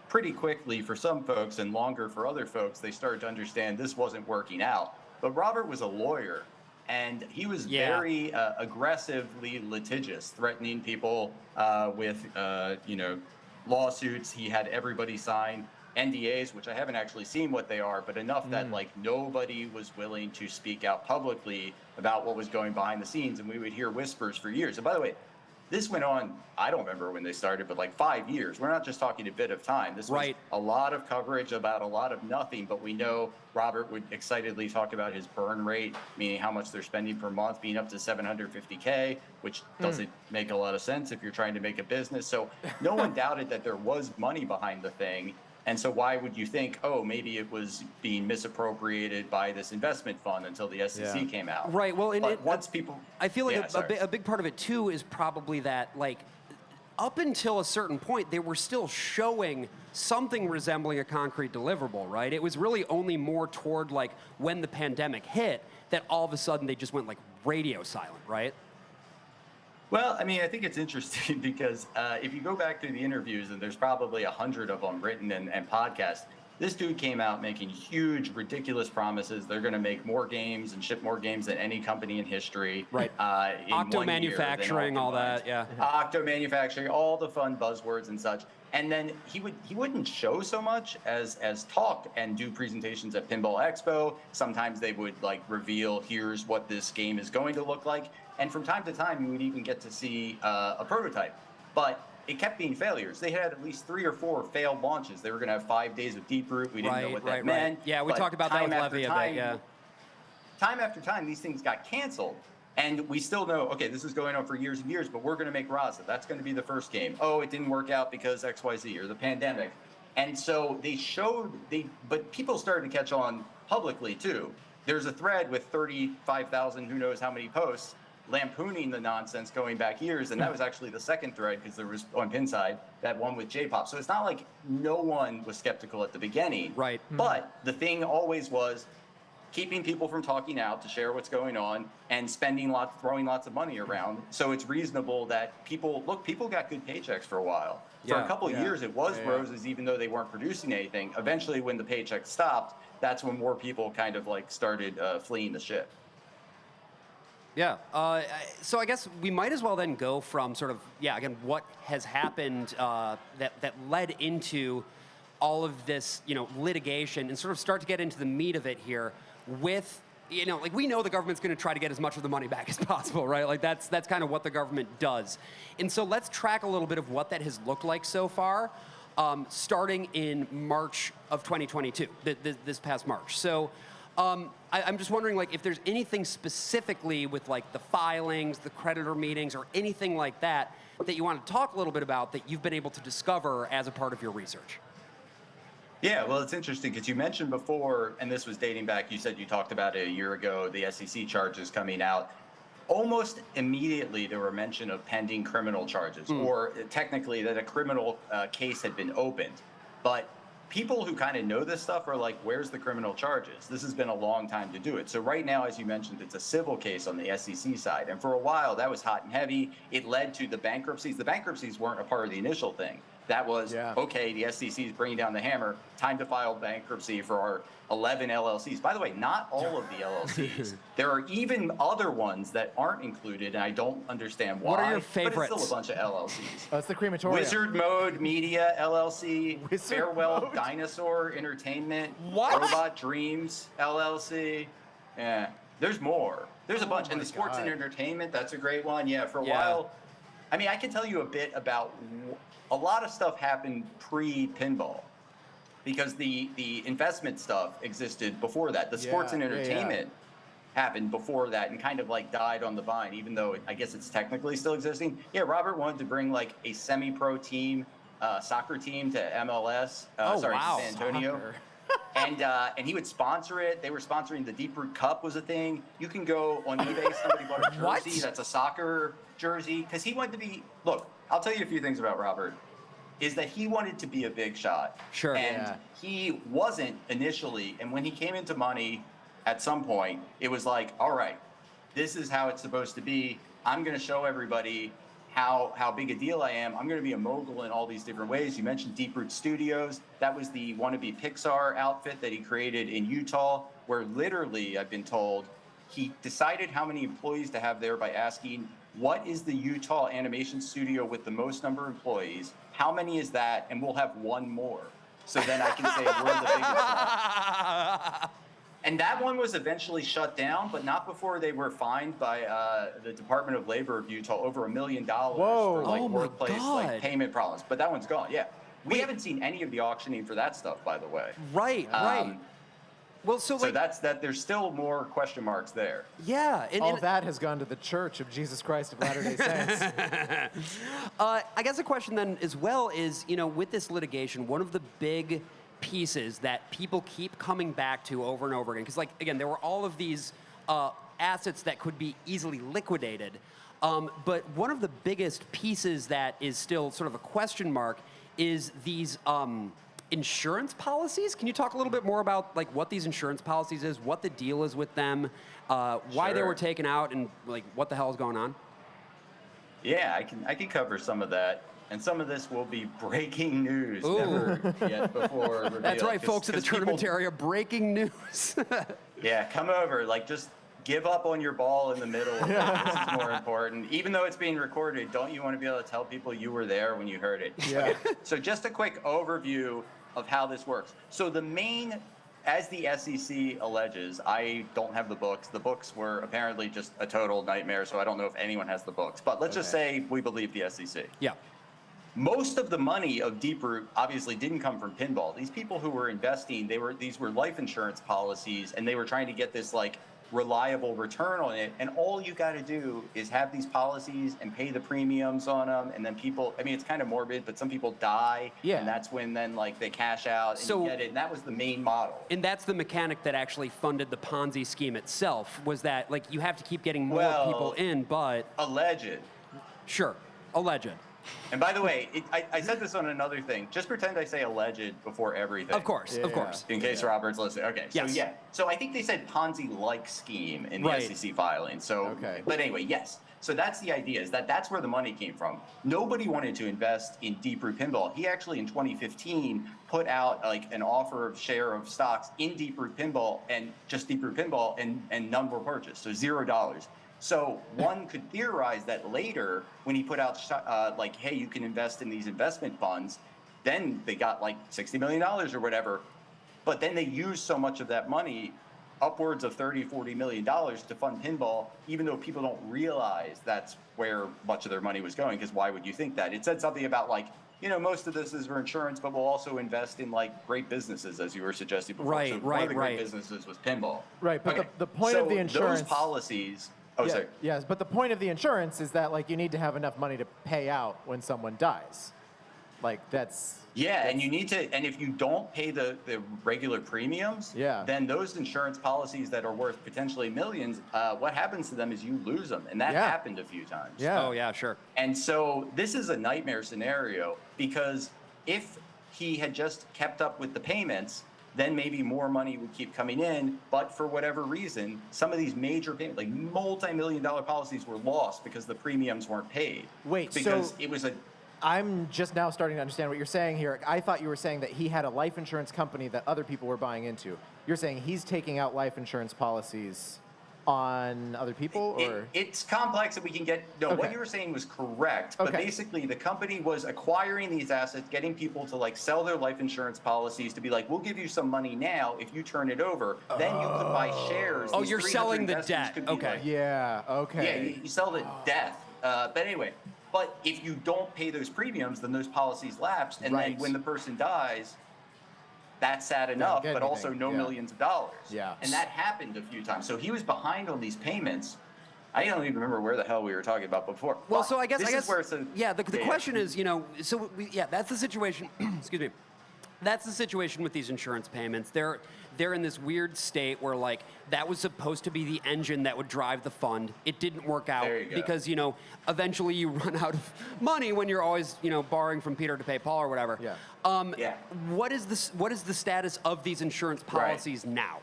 pretty quickly for some folks and longer for other folks, they started to understand this wasn't working out. But Robert was a lawyer, and he was very aggressively litigious, threatening people with lawsuits. He had everybody sign NDAs, which I haven't actually seen what they are, but enough that like nobody was willing to speak out publicly about what was going behind the scenes, and we would hear whispers for years. And by the way, this went on, I don't remember when they started, but like 5 years. We're not just talking a bit of time. This was a lot of coverage about a lot of nothing, but we know Robert would excitedly talk about his burn rate, meaning how much they're spending per month, being up to $750K, which doesn't make a lot of sense if you're trying to make a business. So no one doubted that there was money behind the thing. And so why would you think, oh, maybe it was being misappropriated by this investment fund until the SEC came out? Right. Well, and once people, I feel like a big part of it too is probably that, like, up until a certain point, they were still showing something resembling a concrete deliverable, right? It was really only more toward like when the pandemic hit that all of a sudden they just went like radio silent, right? Well, I mean, I think it's interesting because if you go back through the interviews, and there's probably 100 of them written and podcast, this dude came out making huge, ridiculous promises. They're going to make more games and ship more games than any company in history. Right. Octo manufacturing, all that, yeah. Octo manufacturing, all the fun buzzwords and such. And then he wouldn't show so much as talk and do presentations at Pinball Expo. Sometimes they would like reveal, here's what this game is going to look like. And from time to time, you would even get to see a prototype. But it kept being failures. They had at least 3 or 4 failed launches. They were going to have 5 days of Deeproot. We didn't know what that meant. Yeah, we talked about that with Levy a bit, yeah. Time after time, these things got canceled. And we still know, okay, this is going on for years and years, but we're going to make Raza. That's going to be the first game. Oh, it didn't work out because XYZ or the pandemic. And so but people started to catch on publicly too. There's a thread with 35,000, who knows how many posts, lampooning the nonsense going back years. And that was actually the second thread, because there was on Pinside, that one with J-Pop. So it's not like no one was skeptical at the beginning. Right. But the thing always was, keeping people from talking out to share what's going on and throwing lots of money around. So it's reasonable that people got good paychecks for a while. For a couple of years, it was roses, even though they weren't producing anything. Eventually, when the paychecks stopped, that's when more people kind of like started fleeing the ship. Yeah. So I guess we might as well then go from sort of, again, what has happened that led into all of this, litigation, and sort of start to get into the meat of it here with, like, we know the government's going to try to get as much of the money back as possible, right? Like, that's kind of what the government does. And so let's track a little bit of what that has looked like so far, starting in March of 2022, this past March. So I'm just wondering, like, if there's anything specifically with, like, the filings, the creditor meetings, or anything like that you want to talk a little bit about that you've been able to discover as a part of your research. Yeah, well, it's interesting because you mentioned before, and this was dating back, you said you talked about it a year ago, the SEC charges coming out. Almost immediately, there were mention of pending criminal charges, or technically that a criminal case had been opened. But people who kind of know this stuff are like, where's the criminal charges? This has been a long time to do it. So right now, as you mentioned, it's a civil case on the SEC side. And for a while, that was hot and heavy. It led to the bankruptcies. The bankruptcies weren't a part of the initial thing. That was, okay, the SEC is bringing down the hammer, time to file bankruptcy for our 11 LLCs. By the way, not all of the LLCs. There are even other ones that aren't included, and I don't understand why. What are your favorites? But it's still a bunch of LLCs. That's the crematorium. Wizard Mode Media LLC, Wizard Farewell Mode? Dinosaur Entertainment, What? Robot Dreams LLC. Yeah, there's more. There's a bunch. And the Sports and Entertainment, that's a great one. Yeah, for a while. I mean, I can tell you a bit about a lot of stuff happened pre-pinball, because the investment stuff existed before that. The sports and entertainment happened before that and kind of like died on the vine, even though I guess it's technically still existing. Yeah, Robert wanted to bring like a semi-pro team, soccer team to MLS. San Antonio. And he would sponsor it. They were sponsoring the Deep Root Cup was a thing. You can go on eBay. Somebody bought a jersey that's a soccer jersey because he wanted to be. Look, I'll tell you a few things about Robert. Is that he wanted to be a big shot. Sure. And he wasn't initially. And when he came into money, at some point, it was like, all right, this is how it's supposed to be. I'm going to show everybody how big a deal I am. I'm going to be a mogul in all these different ways. You mentioned Deep Root Studios. That was the wannabe Pixar outfit that he created in Utah, where literally, I've been told, he decided how many employees to have there by asking, what is the Utah animation studio with the most number of employees? How many is that? And we'll have one more. So then I can say we're the biggest one. And that one was eventually shut down, but not before they were fined by the Department of Labor of Utah over $1 million for like workplace like payment problems. But that one's gone. Yeah, we haven't seen any of the auctioning for that stuff, by the way. Right. Well, so that's that. There's still more question marks there. Yeah, all that has gone to the Church of Jesus Christ of Latter-day Saints. I guess the question then as well is, with this litigation, one of the big pieces that people keep coming back to over and over again, because, like, again, there were all of these assets that could be easily liquidated, but one of the biggest pieces that is still sort of a question mark is these insurance policies. Can you talk a little bit more about like what these insurance policies is, what the deal is with them, why they were taken out, and like what the hell is going on? Yeah, I can cover some of that. And some of this will be breaking news, never yet before revealed. That's right, folks in the tournament area, breaking news. Yeah, come over. Like, just give up on your ball in the middle. This is more important. Even though it's being recorded, don't you want to be able to tell people you were there when you heard it? Yeah. Okay, so just a quick overview of how this works. So the main, as the SEC alleges, I don't have the books. The books were apparently just a total nightmare, so I don't know if anyone has the books. But let's just say we believe the SEC. Yeah. Most of the money of Deep Root obviously didn't come from pinball. These people who were investing, these were life insurance policies, and they were trying to get this like reliable return on it. And all you got to do is have these policies and pay the premiums on them. And then people, I mean, it's kind of morbid, but some people die. Yeah. And that's when then like they cash out and you get it. And that was the main model. And that's the mechanic that actually funded the Ponzi scheme itself, was that like you have to keep getting more people in, but... Alleged. Sure, alleged. And by the way, I said this on another thing. Just pretend I say alleged before everything. Of course. In case Robert's listening. Okay. So Yes. yeah. So I think they said Ponzi-like scheme in the SEC filing. So, but anyway, yes. So that's the idea, is that that's where the money came from. Nobody wanted to invest in Deep Root Pinball. He actually in 2015 put out like an offer of share of stocks in Deep Root Pinball and just Deep Root Pinball, and none were purchased. So $0. So one could theorize that later, when he put out like, hey, you can invest in these investment funds, then they got like $60 million or whatever. But then they used so much of that money, upwards of $30-40 million, to fund pinball, even though people don't realize that's where much of their money was going. Because why would you think that? It said something about like, you know, most of this is for insurance, but we'll also invest in like great businesses, as you were suggesting before. Right, so one of the great businesses was pinball. Right, but the point of the insurance... those policies... Oh, sorry. Yes, but the point of the insurance is that like you need to have enough money to pay out when someone dies. Like that's... Yeah, and you need to, and if you don't pay the regular premiums, then those insurance policies that are worth potentially millions, what happens to them is you lose them. And that happened a few times. Yeah. Oh, yeah, sure. And so this is a nightmare scenario, because if he had just kept up with the payments, then maybe more money would keep coming in. But for whatever reason, some of these major payments, like multi-million-dollar policies, were lost because the premiums weren't paid. Wait, because so it was a... I'm just now starting to understand what you're saying here. I thought you were saying that he had a life insurance company that other people were buying into. You're saying he's taking out life insurance policies on other people, or? It's complex, and we can get... No, what you were saying was correct, but basically the company was acquiring these assets, getting people to like sell their life insurance policies to be like, we'll give you some money now if you turn it over. Then you could buy shares. Oh, These you're 300 selling the investors debt. could be Okay. like- Yeah, Yeah, you sell the death. But anyway, but if you don't pay those premiums, then those policies lapse, and then when the person dies, that's sad enough, but also no millions of dollars. Yeah. And that happened a few times. So he was behind on these payments. I don't even remember where the hell we were talking about before. Well, But so I guess, this is where it's a, the question is, you know, so that's the situation. Excuse me. That's the situation with these insurance payments. They're in this weird state where like that was supposed to be the engine that would drive the fund. It didn't work out because, you know, eventually you run out of money when you're always, you know, borrowing from Peter to pay Paul or whatever. What is the status of these insurance policies now?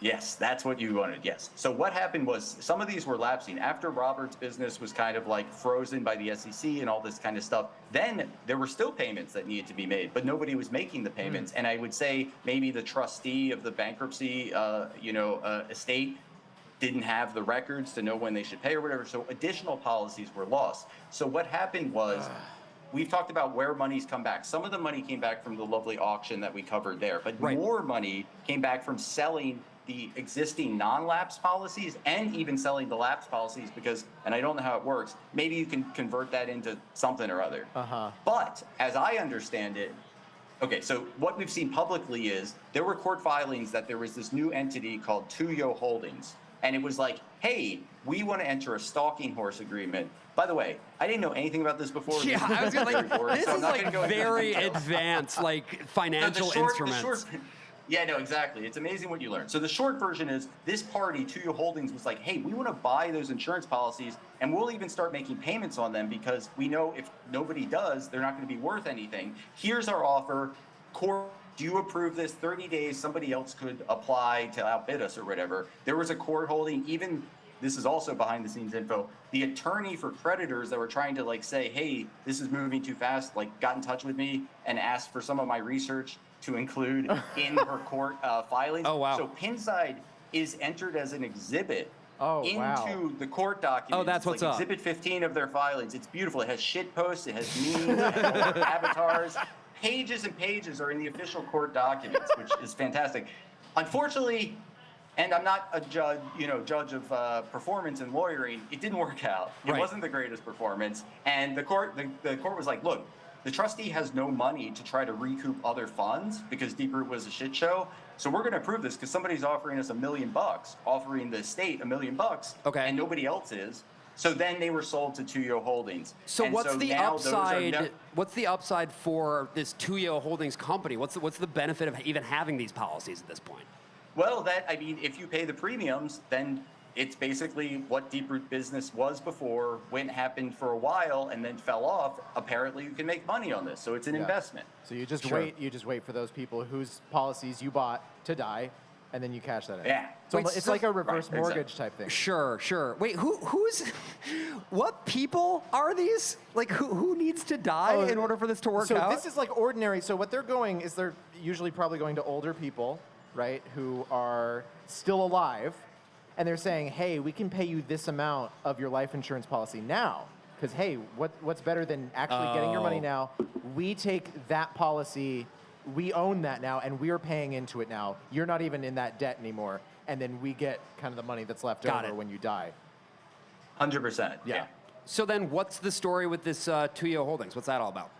Yes, that's what you wanted, yes. So what happened was some of these were lapsing. After Robert's business was kind of like frozen by the SEC and all this kind of stuff, then there were still payments that needed to be made, but nobody was making the payments. And I would say maybe the trustee of the bankruptcy, estate didn't have the records to know when they should pay or whatever, so additional policies were lost. So what happened was, we've talked about where money's come back. Some of the money came back from the lovely auction that we covered there, but more money came back from selling the existing non-lapse policies and even selling the lapse policies because, and I don't know how it works, maybe you can convert that into something or other. But as I understand it, okay, so what we've seen publicly is there were court filings that there was this new entity called Tuyo Holdings. And it was like, hey, we want to enter a stalking horse agreement. By the way, I didn't know anything about this before. Yeah, I was gonna this is like very advanced, like financial instruments. Yeah, no, exactly. It's amazing what you learn. So the short version is this party, Tuyo Holdings, was like, hey, we want to buy those insurance policies, and we'll even start making payments on them because we know if nobody does, they're not going to be worth anything. Here's our offer. Court, do you approve this? 30 days, somebody else could apply to outbid us or whatever. There was a court holding, even, this is also behind the scenes info, the attorney for creditors that were trying to like say, hey, this is moving too fast, like got in touch with me and asked for some of my research to include in her court filings. Oh, wow. So Pinside is entered as an exhibit into the court documents. Oh, that's what's up. Exhibit 15 of their filings. It's beautiful. It has shit posts. It has memes. It has avatars. Pages and pages are in the official court documents, which is fantastic. Unfortunately, and I'm not a judge of performance and lawyering, it didn't work out. It wasn't the greatest performance. And the court was like, look, the trustee has no money to try to recoup other funds because Deep Root was a shit show. So we're going to prove this because somebody's offering us $1 million, offering the state $1 million, Okay. and nobody else is. So then they were sold to Tuyo Holdings. So And what's the now those are upside? What's the upside for this Tuyo Holdings company? What's the benefit of even having these policies at this point? Well, if you pay the premiums, then it's basically what Deep Root business was before, happened for a while, and then fell off. Apparently, you can make money on this, so it's an investment. So you just Sure. wait. You just wait for those people whose policies you bought to die, and then you cash that in. Yeah. So Wait, it's so- like a reverse Right, mortgage type thing. Sure. Wait, what people are these? Like, who needs to die in order for this to work so out? this is like ordinary. So what they're going is they're usually probably going to older people, right, who are still alive, and they're saying, hey, we can pay you this amount of your life insurance policy now. Because, hey, what's better than actually getting your money now? We take that policy, we own that now, and we're paying into it now. You're not even in that debt anymore. And then we get kind of the money that's left Got over it. when you die. 100%. Yeah. So then what's the story with this Tuyo Holdings? What's that all about?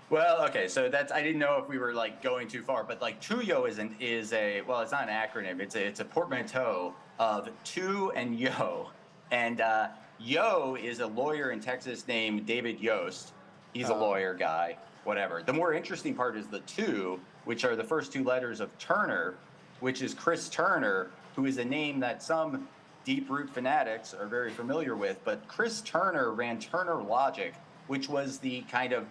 Well, okay, so I didn't know if we were like going too far, but like Tuyo is well, it's not an acronym. It's a portmanteau of Tu and Yo, and Yo is a lawyer in Texas named David Yost. He's a lawyer guy, whatever. The more interesting part is the Tu, which are the first two letters of Turner, which is Chris Turner, who is a name that some Deep Root fanatics are very familiar with. But Chris Turner ran Turner Logic, which was the kind of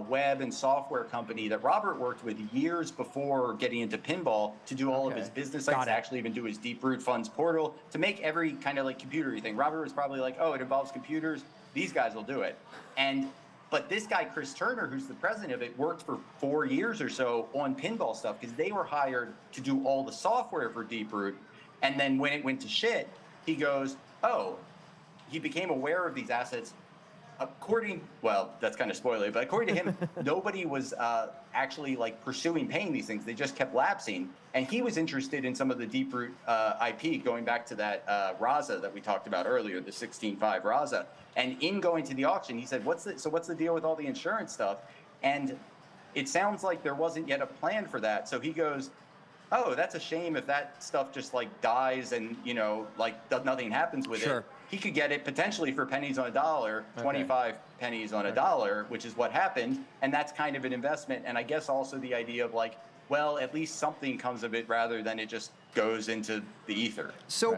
web and software company that Robert worked with years before getting into pinball to do all of his business sites, to actually even do his Deep Root Funds portal, to make every kind of like computery thing. Robert was probably like, oh, it involves computers. These guys will do it. But this guy, Chris Turner, who's the president of it, worked for 4 years or so on pinball stuff because they were hired to do all the software for Deep Root. And then when it went to shit, he goes, he became aware of these assets. Well, that's kind of spoilery, but according to him, nobody was actually like pursuing paying these things. They just kept lapsing. And he was interested in some of the Deep Root IP, going back to that Raza that we talked about earlier, the 16.5 Raza. And in going to the auction, he said, what's the deal with all the insurance stuff? And it sounds like there wasn't yet a plan for that. So he goes, oh, that's a shame if that stuff just like dies and, nothing happens with it. He could get it potentially for pennies on a dollar, 25 pennies on a dollar, which is what happened. And that's kind of an investment. And I guess also the idea of like, well, at least something comes of it rather than it just goes into the ether. So,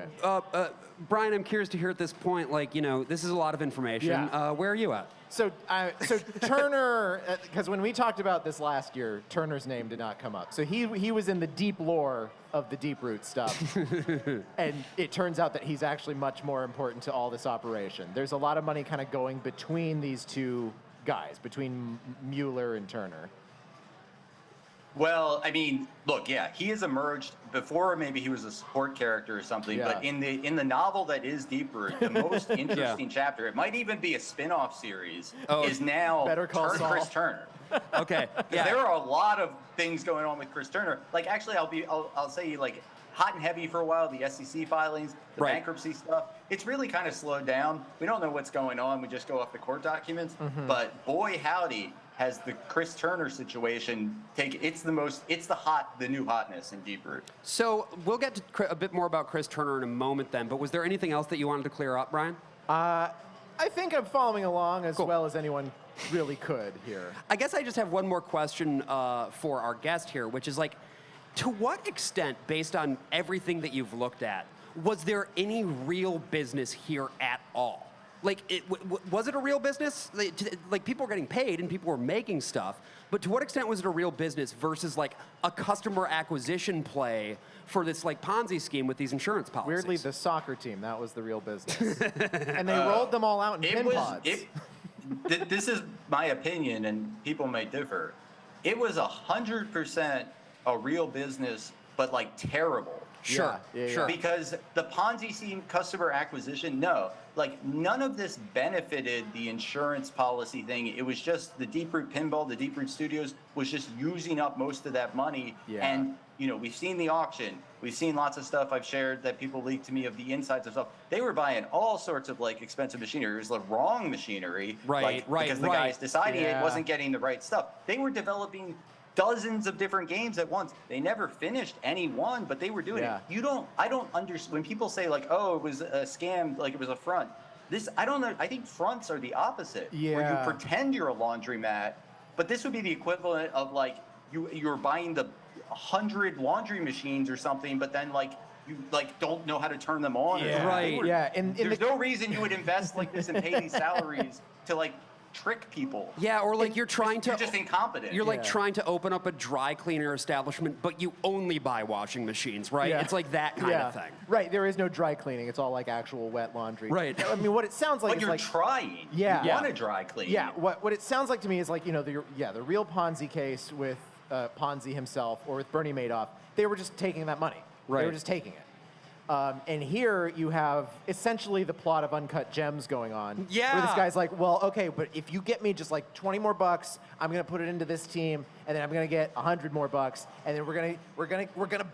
Brian, I'm curious to hear at this point, this is a lot of information. Yeah. Where are you at? So Turner, because when we talked about this last year, Turner's name did not come up. So he was in the deep lore of the Deep Root stuff. And it turns out that he's actually much more important to all this operation. There's a lot of money kind of going between these two guys, between Mueller and Turner. Well, I mean, look, he has emerged before. Maybe he was a support character or something. Yeah. But in the novel that is Deep Root, the most interesting chapter, it might even be a spin-off series, is now Better Call Saul. Chris Turner. Okay. Yeah. There are a lot of things going on with Chris Turner. Like, actually, I'll say like hot and heavy for a while. The SEC filings, the bankruptcy stuff. It's really kind of slowed down. We don't know what's going on. We just go off the court documents. But boy, howdy, has the Chris Turner situation it's the new hotness in Deep Root. So we'll get to a bit more about Chris Turner in a moment then, but was there anything else that you wanted to clear up, Brian? I think I'm following along as well as anyone really could here. I guess I just have one more question for our guest here, which is like, to what extent, based on everything that you've looked at, was there any real business here at all? Like, was it a real business? Like, people were getting paid and people were making stuff, but to what extent was it a real business versus like a customer acquisition play for this like Ponzi scheme with these insurance policies? Weirdly, the soccer team, that was the real business. And they rolled them all out in pin pods. This is my opinion, and people may differ. It was 100% a real business, but like terrible. Sure. Because the Ponzi scheme customer acquisition, none of this benefited the insurance policy thing. It was just the Deep Root Pinball, the Deep Root Studios was just using up most of that money. Yeah. And, we've seen the auction. We've seen lots of stuff I've shared that people leaked to me of the insides of stuff. They were buying all sorts of like expensive machinery. It was the wrong machinery. Right. Because the guys deciding it wasn't getting the right stuff. They were developing dozens of different games at once. They never finished any one, but they were doing it. I don't understand when people say like, oh, it was a scam, like it was a front. I don't know. I think fronts are the opposite. Yeah. Where you pretend you're a laundromat, but this would be the equivalent of like you're buying the 100 laundry machines or something, but then like you like don't know how to turn them on. Yeah. Right. There's no reason you would invest like this and pay these salaries to like trick people. Yeah, or like you're just incompetent. You're like trying to open up a dry cleaner establishment, but you only buy washing machines, right? Yeah. It's like that kind of thing. Right. There is no dry cleaning. It's all like actual wet laundry. Right. I mean, what it sounds like But is you're like trying. Yeah. You want to dry clean. Yeah. What it sounds like to me is like the real Ponzi case with Ponzi himself or with Bernie Madoff. They were just taking that money. Right. They were just taking it. And here you have essentially the plot of Uncut Gems going on. Yeah. Where this guy's like, well, okay, but if you get me just like 20 more bucks, I'm gonna put it into this team, and then I'm gonna get 100 more bucks, and then we're gonna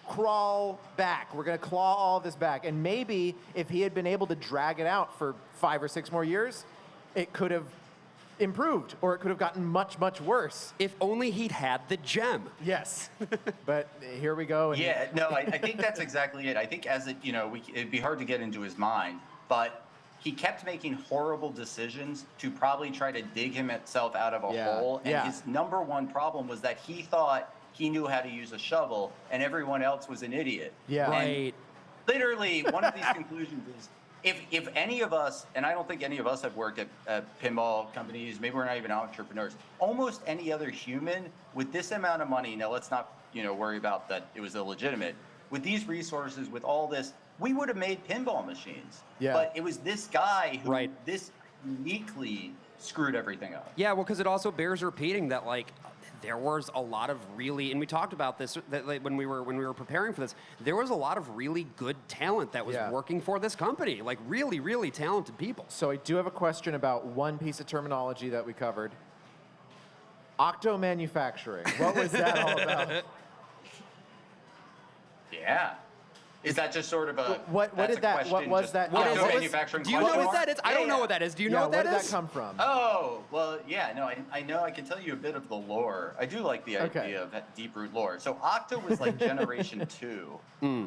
crawl back. We're gonna claw all this back. And maybe if he had been able to drag it out for 5 or 6 more years, it could have improved, or it could have gotten much, much worse. If only he'd had the gem. Yes. But here we go. And Yeah, no, I think that's exactly it. I think it'd be hard to get into his mind, but he kept making horrible decisions to probably try to dig himself out of a hole. And his number one problem was that he thought he knew how to use a shovel and everyone else was an idiot. Yeah. Right. Literally, one of these conclusions is, if any of us, and I don't think any of us have worked at pinball companies, maybe we're not even entrepreneurs, almost any other human with this amount of money, now let's not worry about that it was illegitimate, with these resources, with all this, we would have made pinball machines. Yeah. But it was this guy who Right. this uniquely screwed everything up. Yeah, well, because it also bears repeating that like there was a lot of really, and we talked about this like, when we were preparing for this. There was a lot of really good talent that was working for this company, like really, really talented people. So I do have a question about one piece of terminology that we covered. Octo manufacturing. What was that all about? Yeah. Is that just sort of a What that's did a that? question, What was just that? What yeah, is what it? was- manufacturing Do you know question what mark? that is? I don't know what that is. Do you know what where that did is? that come from? Oh, well, yeah, no, I know I can tell you a bit of the lore. I do like the Okay. idea of deep root lore. So Octo was like generation 2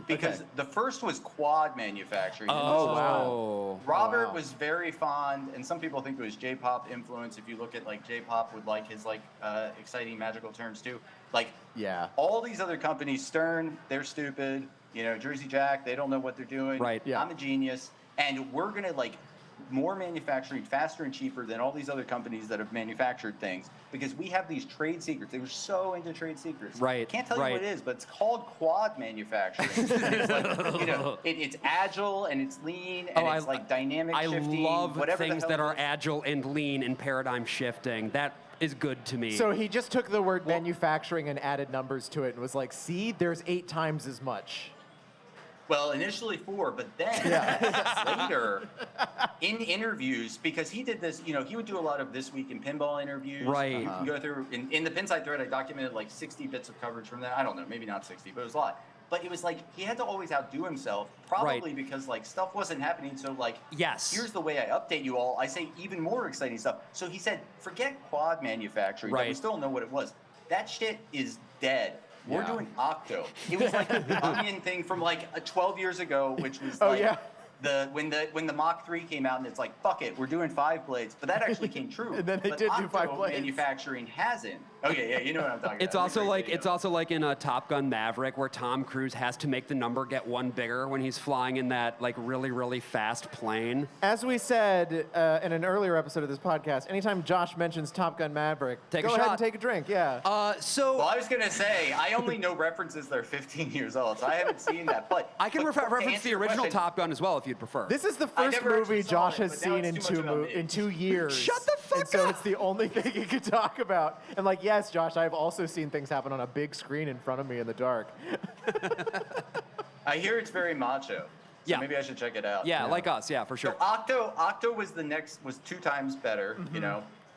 because Okay. the first was quad manufacturing. and this Oh, was wow. Robert Wow. was very fond, and some people think it was J-pop influence. If you look at like J-pop with like his like exciting magical turns too, like Yeah. all these other companies, Stern, they're stupid. Jersey Jack, they don't know what they're doing. Right. Yeah. I'm a genius, and we're gonna like more manufacturing faster and cheaper than all these other companies that have manufactured things because we have these trade secrets. They were so into trade secrets. Right, Can't tell you right. what it is, but it's called quad manufacturing. And it's like, it's agile and it's lean and it's like dynamic shifting. I love whatever the things hell that it are is. agile and lean and paradigm shifting. That is good to me. So he just took the word manufacturing and added numbers to it and was like, see, there's 8 times as much. Well, initially 4, but then later in interviews, because he did this, he would do a lot of This Week in Pinball interviews. Right. You can go through, in the Pinside thread, I documented like 60 bits of coverage from that. I don't know, maybe not 60, but it was a lot. But it was like, he had to always outdo himself, probably because like stuff wasn't happening. So like, Yes. here's the way I update you all. I say even more exciting stuff. So he said, forget quad manufacturing. Right. We still don't know what it was. That shit is dead. We're Yeah. doing Octo. It was like the onion thing from like 12 years ago, which was Oh, like yeah. when the Mach 3 came out, and it's like, fuck it, we're doing 5 blades. But that actually came true. And then they But did do Octo 5 blades. manufacturing hasn't. Okay, yeah, you know what I'm talking It's about. also like in Top Gun Maverick, where Tom Cruise has to make the number get 1 bigger when he's flying in that like really, really fast plane. As we said in an earlier episode of this podcast, anytime Josh mentions Top Gun Maverick, Take a go ahead shot. and take a drink. Yeah. Well, I was gonna say I only know references that are 15 years old, so I haven't seen that. But I can but reference to answer the your original question, Top Gun as well if you'd prefer. This is the I first never actually movie saw Josh it, has but now seen it's too much about me. in 2 years. Shut the fuck and so up. it's the only thing he could talk about. And like, yes, Josh, I've also seen things happen on a big screen in front of me in the dark. I hear it's very macho. So Yeah. maybe I should check it out. yeah, like us, yeah, for So sure. Octo was 2 times better,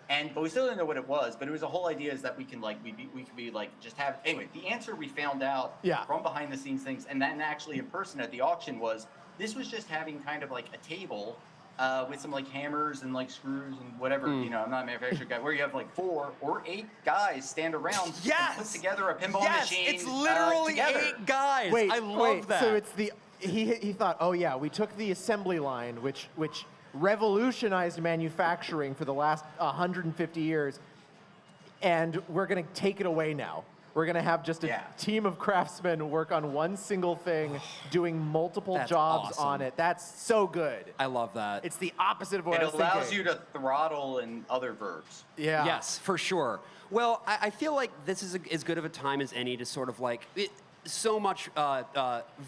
But we still didn't know what it was. But it was the whole idea is that we can like we could be like just have anyway. The answer we found out from behind the scenes things, and then actually in person at the auction was this was just having kind of like a table with some like hammers and like screws and whatever. You know, I'm not a manufacturer guy. Where you have like 4 or 8 guys stand around and put together a pinball machine. It's literally together. 8 guys. Wait, I love that. So it's he thought, oh yeah, we took the assembly line, which revolutionized manufacturing for the last 150 years, and we're going to take it away now. We're going to have just a team of craftsmen work on one single thing, doing multiple jobs on it. That's so good. I love that. It's the opposite of what I was thinking. It allows you to throttle in other verbs. Yeah. Yes, for sure. Well, I feel like this is as good of a time as any to sort of like... so much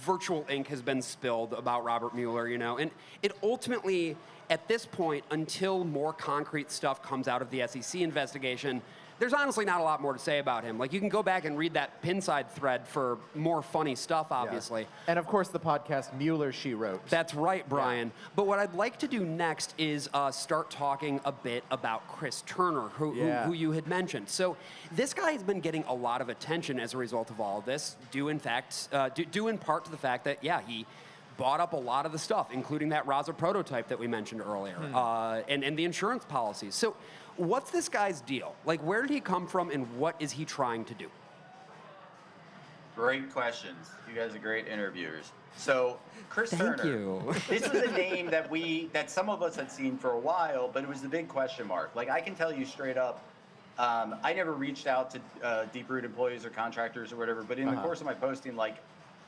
virtual ink has been spilled about Robert Mueller, you know, and it ultimately, at this point, until more concrete stuff comes out of the SEC investigation, there's honestly not a lot more to say about him. Like, you can go back and read that Pinside thread for more funny stuff, obviously. Yeah. And of course, the podcast Mueller, She Wrote. That's right, Brian. Yeah. But what I'd like to do next is start talking a bit about Chris Turner, who you had mentioned. So this guy has been getting a lot of attention as a result of all of this, due in part to the fact that, he bought up a lot of the stuff, including that Raza prototype that we mentioned earlier, and the insurance policies. So what's this guy's deal? Like, where did he come from, and what is he trying to do? Great questions. You guys are great interviewers. So, Chris Turner. Thank you. This was a name that some of us had seen for a while, but it was the big question mark. Like, I can tell you straight up, I never reached out to Deep Root employees or contractors or whatever, but in the course of my posting, like,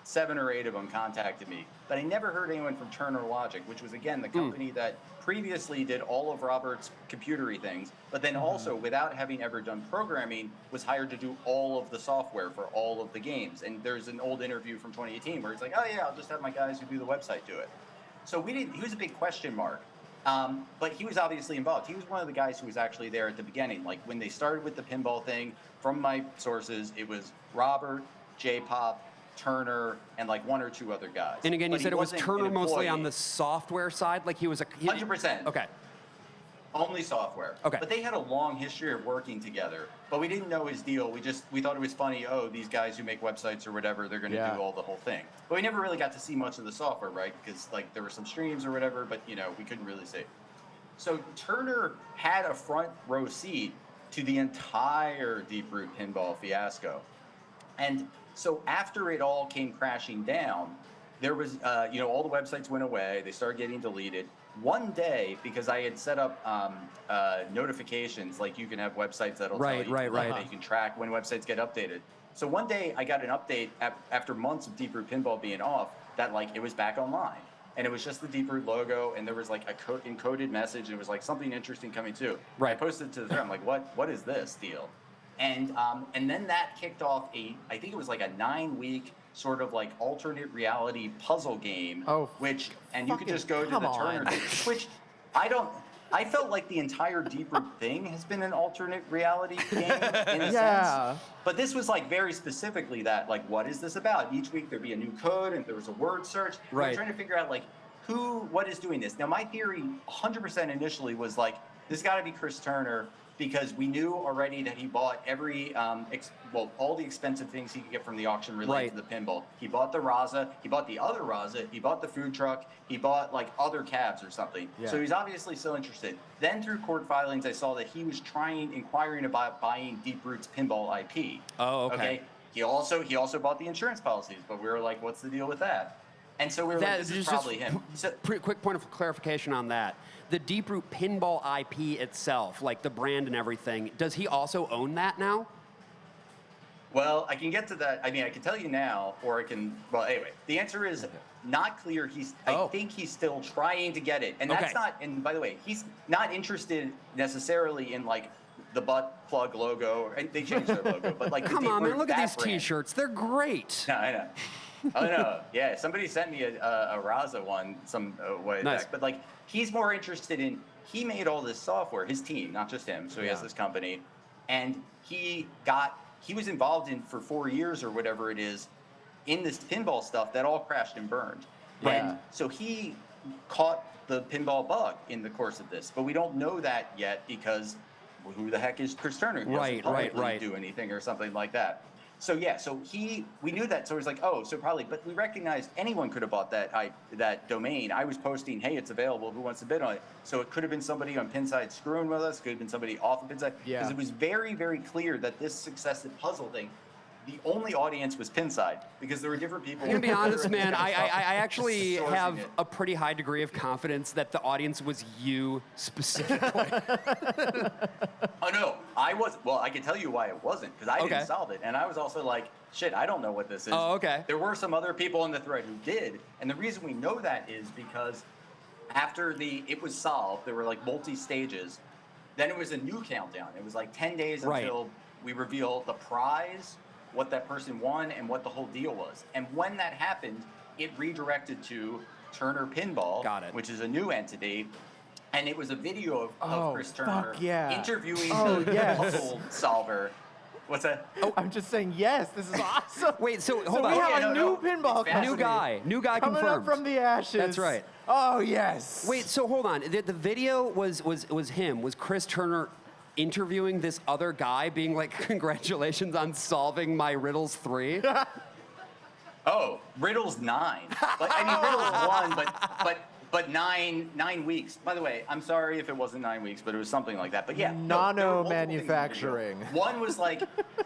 7 or 8 of them contacted me. But I never heard anyone from Turner Logic, which was, again, the company that previously did all of Robert's computery things, but then also, without having ever done programming, was hired to do all of the software for all of the games. And there's an old interview from 2018 where he's like, oh yeah, I'll just have my guys who do the website do it. So he was a big question mark. But he was obviously involved. He was one of the guys who was actually there at the beginning. Like, when they started with the pinball thing, from my sources, it was Robert, J-Pop, Turner, and like 1 or 2 other guys. And again, you said it was Turner mostly on the software side? Like, he was 100%. Okay. Only software. Okay. But they had a long history of working together. But we didn't know his deal. We thought it was funny, these guys who make websites or whatever, they're going to do all the whole thing. But we never really got to see much of the software, right? Because like there were some streams or whatever, but we couldn't really see. So Turner had a front row seat to the entire Deep Root pinball fiasco. And so after it all came crashing down, there was, all the websites went away. They started getting deleted. One day, because I had set up notifications, like you can have websites that'll tell you that you can track when websites get updated. So one day I got an update after months of Deep Root Pinball being off that like it was back online. And it was just the Deep Root logo, and there was like a encoded message, and it was like something interesting coming too. Right. I posted it to the thread. I'm like, what is this deal? And then that kicked off I think it was like a 9-week sort of like alternate reality puzzle game. And you could just go to the Turner, which I felt like the entire Deep Root thing has been an alternate reality game in a sense. But this was like very specifically that, like, what is this about? Each week there'd be a new code and there was a word search. Right. I'm trying to figure out like what is doing this. Now my theory 100% initially was like, this got to be Chris Turner, because we knew already that he bought every, all the expensive things he could get from the auction related to the pinball. He bought the Raza, he bought the other Raza, he bought the food truck, he bought like other cabs or something. Yeah. So he's obviously still interested. Then through court filings, I saw that he was inquiring about buying Deep Root's pinball IP. Oh, okay. He also bought the insurance policies, but we were like, what's the deal with that? And so we were like, this is probably him. So, quick point of clarification on that. The Deep Root pinball IP itself, like the brand and everything, does he also own that now? Well, I can get to that. I mean, I can tell you now, or I can. Well, anyway, the answer is not clear. I think he's still trying to get it, and that's not. And by the way, he's not interested necessarily in like the butt plug logo. And they changed their logo, but like come on, man! Look at these T-shirts. They're great. No, I know. Oh no, yeah. Somebody sent me a Raza one some way back, but like he's more interested in. He made all this software. His team, not just him. So he has this company, and he was involved in for 4 years or whatever it is, in this pinball stuff that all crashed and burned. Yeah. And so he caught the pinball bug in the course of this, but we don't know that yet because well, who the heck is Chris Turner? He Right, doesn't right, publicly right. do anything or something like that. So yeah, so we knew that, so it was like, oh, so probably, but we recognized anyone could have bought that domain. I was posting, hey, it's available, who wants to bid on it? So it could have been somebody on Pinside screwing with us, could have been somebody off of Pinside, Yeah. because it was very, very clear that this successive puzzle thing, the only audience was Pinside, because there were different people. I'm gonna be honest, man. I actually sourcing have it. a pretty high degree of confidence that the audience was you specifically. Oh no, I was. Well, I can tell you why it wasn't, because I Okay. didn't solve it, and I was also like, shit, I don't know what this is. Oh, okay. There were some other people in the thread who did, and the reason we know that is because after it was solved, there were like multi-stages. Then it was a new countdown. It was like 10 days Right. until we reveal the prize, what that person won, and what the whole deal was. And when that happened, it redirected to Turner Pinball, Got it. which is a new entity. And it was a video of Oh, Chris Turner fuck yeah. interviewing Oh, the yes. puzzle solver. What's that? I'm just saying, yes, this is awesome. Wait, so So hold we on. have yeah, a no, new no. pinball It's company. New guy coming confirmed. up from the ashes. That's right. Oh yes. Wait, so hold on. The video was him. Was Chris Turner interviewing this other guy, being like, "Congratulations on solving my riddles 3." Oh, Riddle's 9. But I mean, Riddle's 1, but 9 weeks. By the way, I'm sorry if it wasn't 9 weeks, but it was something like that. But yeah, no, there were multiple things in the video. Manufacturing.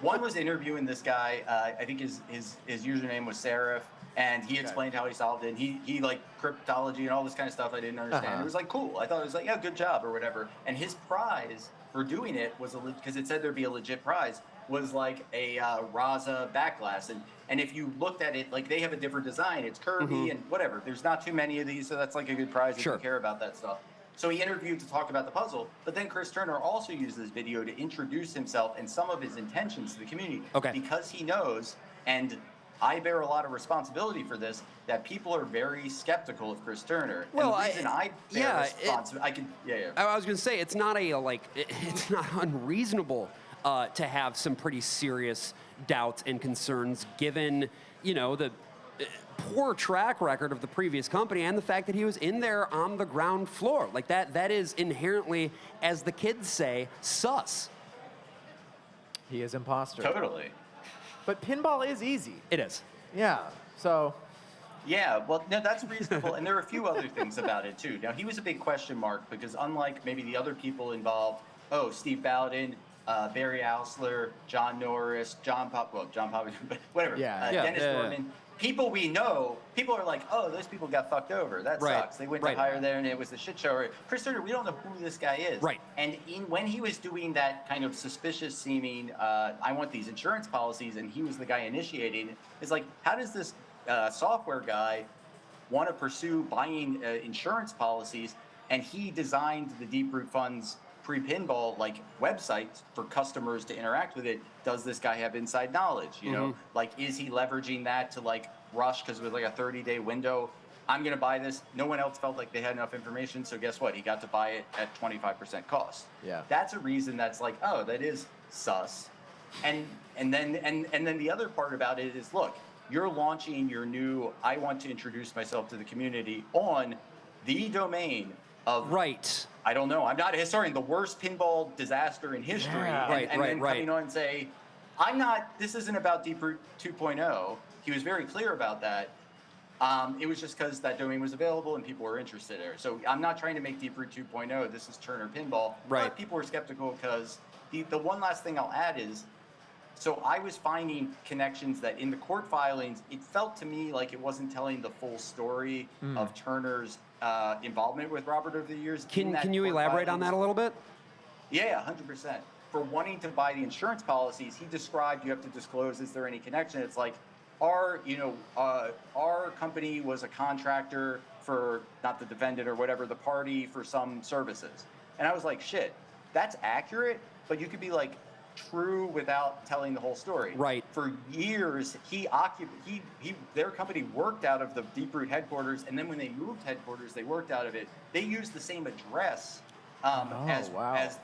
One was interviewing this guy. I think his username was Seraph, and he explained how he solved it. And he like cryptology and all this kind of stuff I didn't understand. It was like cool. I thought it was like, yeah, good job or whatever. And his prize for doing it was because it said there'd be a legit prize, was like a Raza backglass. And if you looked at it, like they have a different design. It's curvy and whatever. There's not too many of these, so that's like a good prize if Sure. you care about that stuff. So he interviewed to talk about the puzzle, but then Chris Turner also used this video to introduce himself and some of his intentions to the community. Okay. Because he knows, and I bear a lot of responsibility for this, that people are very skeptical of Chris Turner. Well, and the reason I bear yeah, responsibility, I was gonna say it's not it's not unreasonable to have some pretty serious doubts and concerns, given the poor track record of the previous company and the fact that he was in there on the ground floor. Like that is inherently, as the kids say, sus. He is imposter. Totally. But pinball is easy. It is. Yeah. So Yeah, well, no, that's reasonable. And there are a few other things about it, too. Now, he was a big question mark because unlike maybe the other people involved, Steve Bowden, Barry Ausler, John Norris, John Pop, but whatever, Dennis Norman, people we know, people are like, oh, those people got fucked over. That Right, sucks. They went right. to hire there and it was a shit show. Or Chris Turner, we don't know who this guy is. Right. And when he was doing that kind of suspicious seeming, I want these insurance policies, and he was the guy initiating it, it's like, how does this software guy want to pursue buying insurance policies, and he designed the Deep Root Fund's pre-pinball website for customers to interact with it? Does this guy have inside knowledge? You know, is he leveraging that to rush because it was a 30-day window? I'm going to buy this. No one else felt like they had enough information, so guess what? He got to buy it at 25% cost. Yeah. That's a reason that's that is sus. And then the other part about it is, look, you're launching your new, I want to introduce myself to the community on the domain of, Right. I don't know, I'm not a historian, the worst pinball disaster in history. Yeah. And then coming on and say, this isn't about Deep Root 2.0. He was very clear about that. It was just because that domain was available and people were interested there. So I'm not trying to make Deep Root 2.0. This is Turner Pinball. Right. But people were skeptical because the one last thing I'll add is, so I was finding connections that in the court filings, it felt to me like it wasn't telling the full story of Turner's involvement with Robert over the years. Can you elaborate on that a little bit? Yeah, 100%. For wanting to buy the insurance policies, he described you have to disclose, is there any connection? It's like, our company was a contractor for, not the defendant or whatever, the party for some services. And I was like, shit, that's accurate, but you could be true without telling the whole story. Right. For years, their company worked out of the Deep Root headquarters, and then when they moved headquarters, they worked out of it. They used the same address as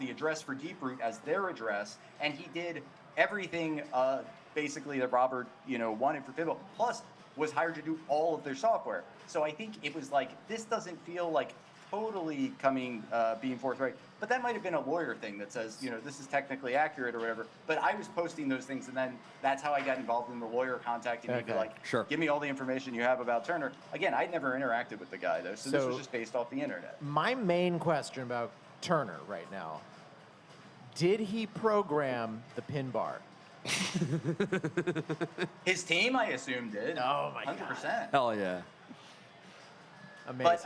the address for Deep Root as their address, and he did everything basically that Robert wanted for Pinball. Plus, was hired to do all of their software. So I think it was this doesn't feel like totally being forthright. But that might have been a lawyer thing that says, this is technically accurate or whatever. But I was posting those things, and then that's how I got involved in the lawyer contacting me, like, sure, give me all the information you have about Turner. Again, I'd never interacted with the guy, though, so this was just based off the internet. My main question about Turner right now, did he program the pin bar? His team, I assume, did. Oh, my 100%. God. Hell yeah. Amazing.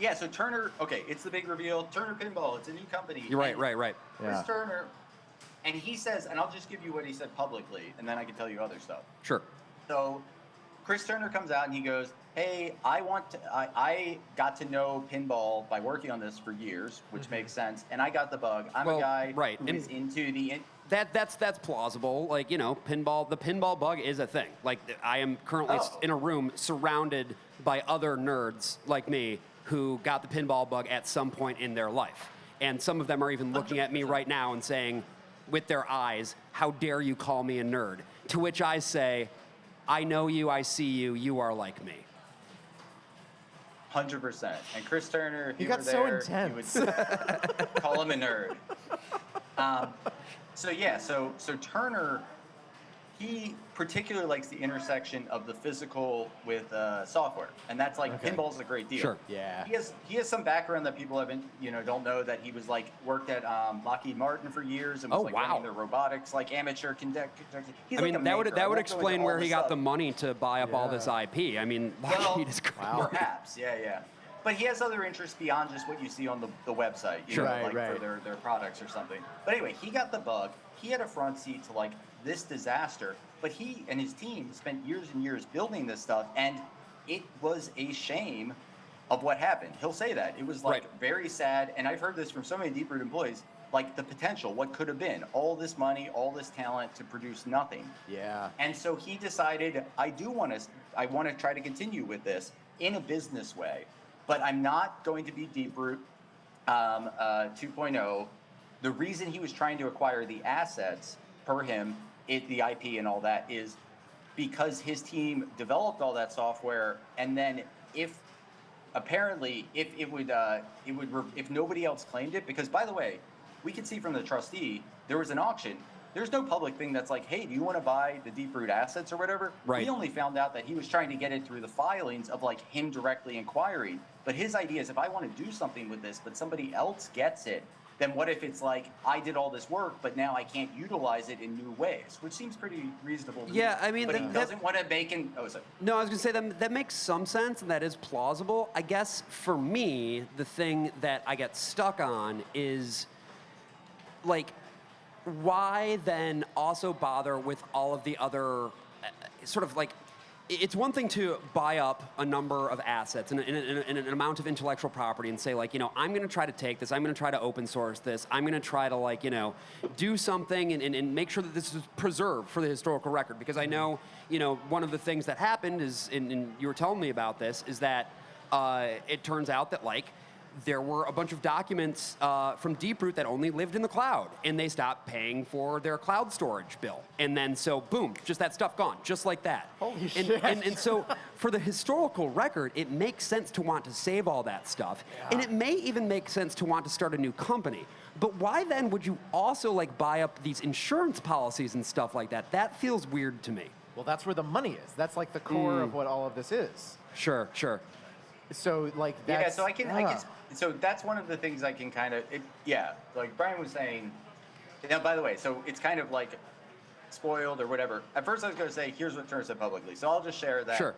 But, so Turner, okay, it's the big reveal. Turner Pinball, it's a new company. You're right. Chris Turner, and he says, and I'll just give you what he said publicly, and then I can tell you other stuff. Sure. So Chris Turner comes out and he goes, hey, I got to know pinball by working on this for years, which makes sense, and I got the bug. I'm a guy who is into the... That's plausible. Like, pinball, the pinball bug is a thing. Like, I am currently in a room surrounded by other nerds like me who got the pinball bug at some point in their life. And some of them are even looking at me right now and saying, with their eyes, how dare you call me a nerd? To which I say, I know you, I see you, you are like me. 100%. And Chris Turner, if you you got were so there, intense. you would call him a nerd. So Turner, he particularly likes the intersection of the physical with software, and that's like pinball's a great deal. Sure. Yeah. He has some background that people haven't, don't know, that he was like worked at Lockheed Martin for years and was running their robotics, like amateur conductor. I mean, that would explain where he got the money to buy up all this IP. I mean, Lockheed is crazy. Perhaps, yeah. But he has other interests beyond just what you see on the website, for their products or something. But anyway, he got the bug. He had a front seat to like this disaster, but he and his team spent years and years building this stuff, and it was a shame of what happened. He'll say that. It was like very sad, and I've heard this from so many Deep Root employees, like the potential, what could have been, all this money, all this talent to produce nothing. Yeah. And so he decided, I want to try to continue with this in a business way. But I'm not going to be Deep Root 2.0. The reason he was trying to acquire the assets per him, the IP and all that, is because his team developed all that software, and then if nobody else claimed it, because by the way, we can see from the trustee there was an auction. There's no public thing that's like, hey, do you want to buy the Deep Root assets or whatever? Right. We only found out that he was trying to get it through the filings of like him directly inquiring. But his idea is, if I want to do something with this, but somebody else gets it, then what if it's like, I did all this work, but now I can't utilize it in new ways, which seems pretty reasonable to me. I mean, but he doesn't want to make an... Oh, sorry. No, I was going to say that makes some sense, and that is plausible. I guess for me, the thing that I get stuck on is, like, why then also bother with all of the other sort of like... It's one thing to buy up a number of assets and an amount of intellectual property and say, like, I'm going to try to take this, I'm going to try to open source this, I'm going to try to, like, do something and make sure that this is preserved for the historical record. Because I know, one of the things that happened is, and you were telling me about this, is that it turns out that, like, there were a bunch of documents from Deep Root that only lived in the cloud, and they stopped paying for their cloud storage bill. And then, so, boom, just that stuff gone, just like that. Holy shit. And so, for the historical record, it makes sense to want to save all that stuff, and it may even make sense to want to start a new company. But why then would you also, like, buy up these insurance policies and stuff like that? That feels weird to me. Well, that's where the money is. That's like the core of what all of this is. Sure. So, like, that's... so I can so that's one of the things I can kind of, like Brian was saying. Now, by the way, so it's kind of like spoiled or whatever. At first I was going to say, here's what Turner said publicly. So I'll just share that. Sure.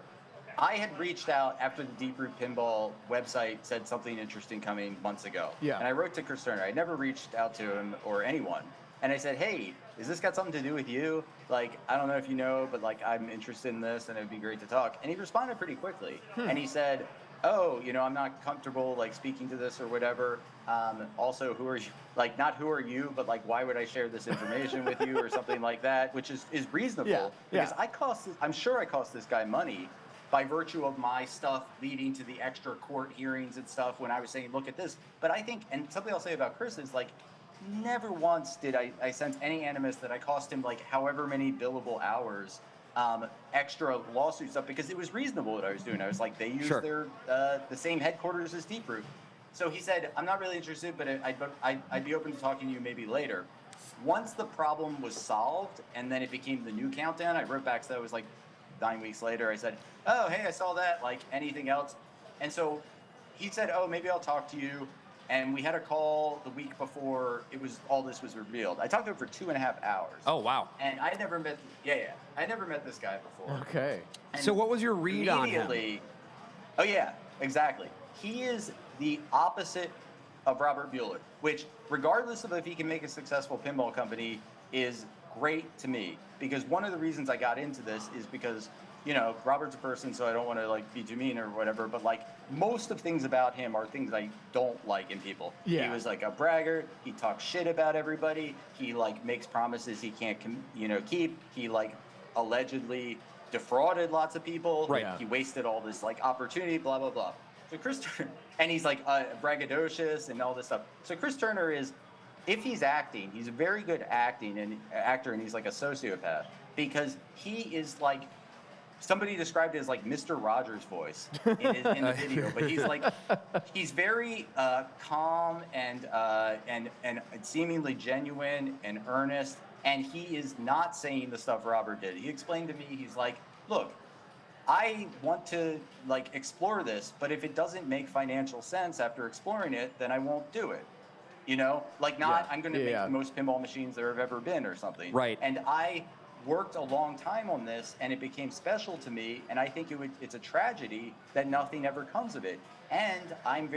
I had reached out after the Deep Root Pinball website said something interesting coming months ago. Yeah. And I wrote to Chris Turner. I never reached out to him or anyone. And I said, hey, is this got something to do with you? Like, I don't know if you know, but like, I'm interested in this and it'd be great to talk. And he responded pretty quickly. And he said, oh, I'm not comfortable like speaking to this or whatever. Also, who are you? Like, not who are you, but like, why would I share this information with you or something like that, which is reasonable. Because I'm sure I cost this guy money by virtue of my stuff leading to the extra court hearings and stuff when I was saying, look at this. But I think, and something I'll say about Chris is like, never once did I sense any animus that I cost him like however many billable hours extra lawsuit stuff, because it was reasonable what I was doing. I was like, they use their the same headquarters as Deep Root. So he said, I'm not really interested, but I'd be open to talking to you maybe later. Once the problem was solved, and then it became the new countdown, I wrote back, so that was like 9 weeks later. I said, oh, hey, I saw that, like anything else? And so he said, oh, maybe I'll talk to you. And we had a call the week before all this was revealed. I talked to him for 2.5 hours. Oh, wow. And I never met, I never met this guy before. Okay. And So what was your read on him? Oh yeah, exactly. He is the opposite of Robert Bueller, which, regardless of if he can make a successful pinball company, is great to me. Because one of the reasons I got into this is because, you know, Robert's a person, so I don't want to like be too mean or whatever, but like most of things about him are things I don't like in people. Yeah. He was like a braggart. He talks shit about everybody. He like makes promises he can't, keep. He like allegedly defrauded lots of people. Right. Yeah. He wasted all this like opportunity, blah, blah, blah. So Chris Turner, and he's like braggadocious and all this stuff. So Chris Turner is, if he's acting, he's a very good actor, and he's like a sociopath because he is like, somebody described it as like Mr. Rogers' voice in the video, but he's like, he's very calm and seemingly genuine and earnest, and he is not saying the stuff Robert did. He explained to me, he's like, look, I want to like explore this, but if it doesn't make financial sense after exploring it, then I won't do it. You know, like I'm going to make the most pinball machines there have ever been or something. Right. And I worked a long time on this, and it became special to me. And I think it's a tragedy that nothing ever comes of it. And I'm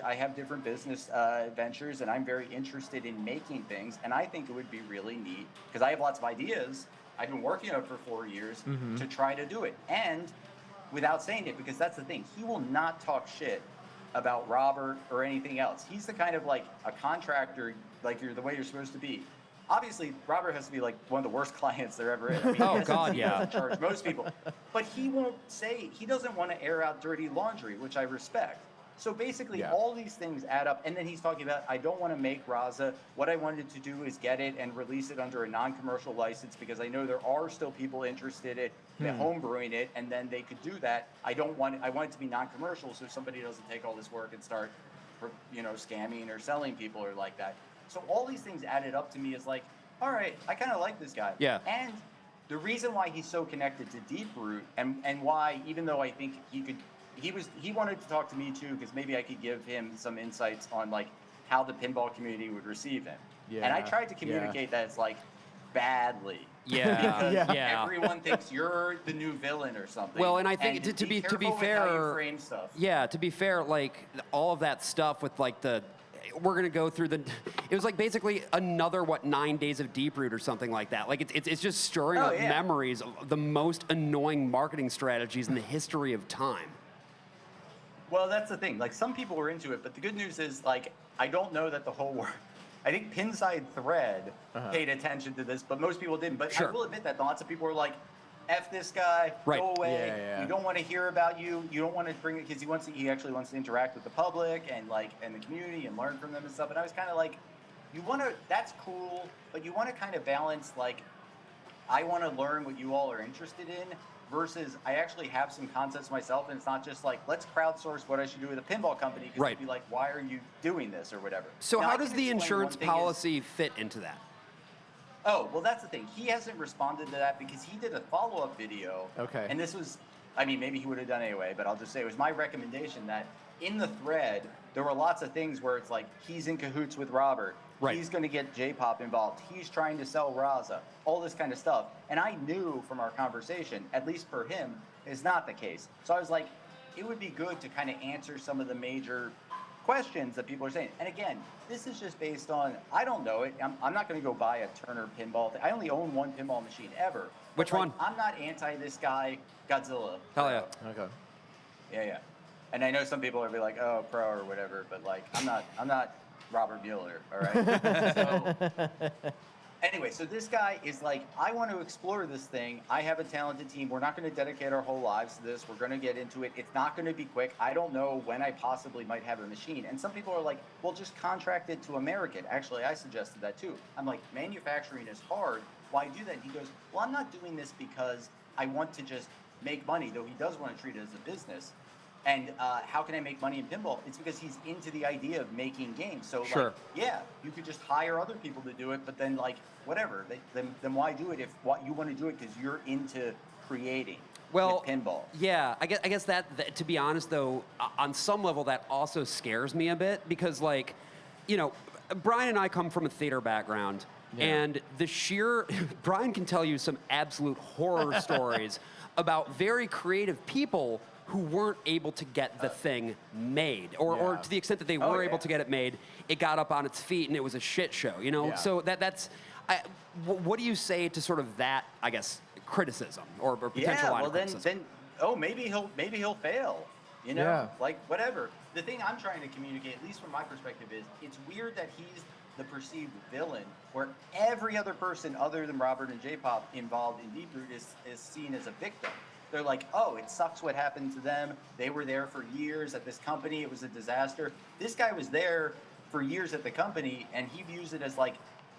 I have different business ventures, and I'm very interested in making things. And I think it would be really neat because I have lots of ideas. I've been working on it for 4 years to try to do it. And without saying it, because that's the thing, he will not talk shit about Robert or anything else. He's the kind of like a contractor, like you're the way you're supposed to be. Obviously, Robert has to be like one of the worst clients there ever is. I mean, Oh, God, he doesn't charge most people. But he won't say, he doesn't want to air out dirty laundry, which I respect. So basically, all these things add up. And then he's talking about, I don't want to make Raza. What I wanted to do is get it and release it under a non-commercial license because I know there are still people interested in homebrewing it, and then they could do that. I want it to be non-commercial so somebody doesn't take all this work and start, scamming or selling people or like that. So all these things added up to me is like, all right, I kind of like this guy. Yeah. And the reason why he's so connected to Deep Root and why, even though I think he wanted to talk to me too, because maybe I could give him some insights on like how the pinball community would receive him. Yeah. And I tried to communicate that it's like badly. Yeah. Because everyone thinks you're the new villain or something. Well, and I think to be with how fair, you frame stuff. Yeah, to be fair, like all of that stuff with like we're gonna go through it was like basically another 9 days of Deep Root or something like that. Like it's just stirring up memories of the most annoying marketing strategies in the history of time. Well, that's the thing. Like, some people were into it, but the good news is, like, I don't know that the whole world. I think Pinside Thread paid attention to this, but most people didn't. But I will admit that lots of people were like, "F this guy, go away. We don't want to hear about you. You don't want to bring it," because he actually wants to interact with the public and the community and learn from them and stuff. And I was kind of like, that's cool, but you want to kind of balance like, I want to learn what you all are interested in. Versus, I actually have some concepts myself, and it's not just like, let's crowdsource what I should do with a pinball company, because it'd be like, why are you doing this or whatever. So now, how does the insurance policy fit into that? Oh, well, that's the thing. He hasn't responded to that because he did a follow-up video. Okay. And this was, I mean, maybe he would have done anyway, but I'll just say it was my recommendation that in the thread, there were lots of things where it's like, he's in cahoots with Robert. Right. He's going to get J-Pop involved. He's trying to sell Raza. All this kind of stuff. And I knew from our conversation, at least for him, is not the case. So I was like, it would be good to kind of answer some of the major questions that people are saying. And again, this is just based on, I don't know it. I'm not going to go buy a Turner pinball. I only own one pinball machine ever. Which one? I'm not anti this guy, Godzilla. Hell yeah. Okay. Yeah. And I know some people will be like, oh, pro or whatever, but like, I'm not Robert Bueller, all right? So, anyway, so this guy is like, I want to explore this thing. I have a talented team. We're not going to dedicate our whole lives to this. We're going to get into it. It's not going to be quick. I don't know when I possibly might have a machine. And some people are like, well, just contract it to American. Actually, I suggested that too. I'm like, manufacturing is hard. Why do that? He goes, well, I'm not doing this because I want to just make money, though he does want to treat it as a business. And how can I make money in pinball? It's because he's into the idea of making games. So, Sure. like, yeah, you could just hire other people to do it, but then, like, whatever. Then why do it if what you want to do it because you're into creating Well, with pinball? yeah, I guess that, to be honest, though, on some level, that also scares me a bit because, like, you know, Brian and I come from a theater background, and the sheer Brian can tell you some absolute horror stories about very creative people who weren't able to get the thing made, or to the extent that they were able to get it made, it got up on its feet and it was a shit show, you know? Yeah. So what do you say to sort of that, I guess, criticism or potential line of criticism? Maybe he'll fail. You know, Yeah. like whatever. The thing I'm trying to communicate, at least from my perspective, is it's weird that he's the perceived villain, where every other person other than Robert and J-Pop involved in Deep Root is seen as a victim. They're like, oh, it sucks what happened to them. They were there for years at this company. It was a disaster. This guy was there for years at the company, and he views it as like,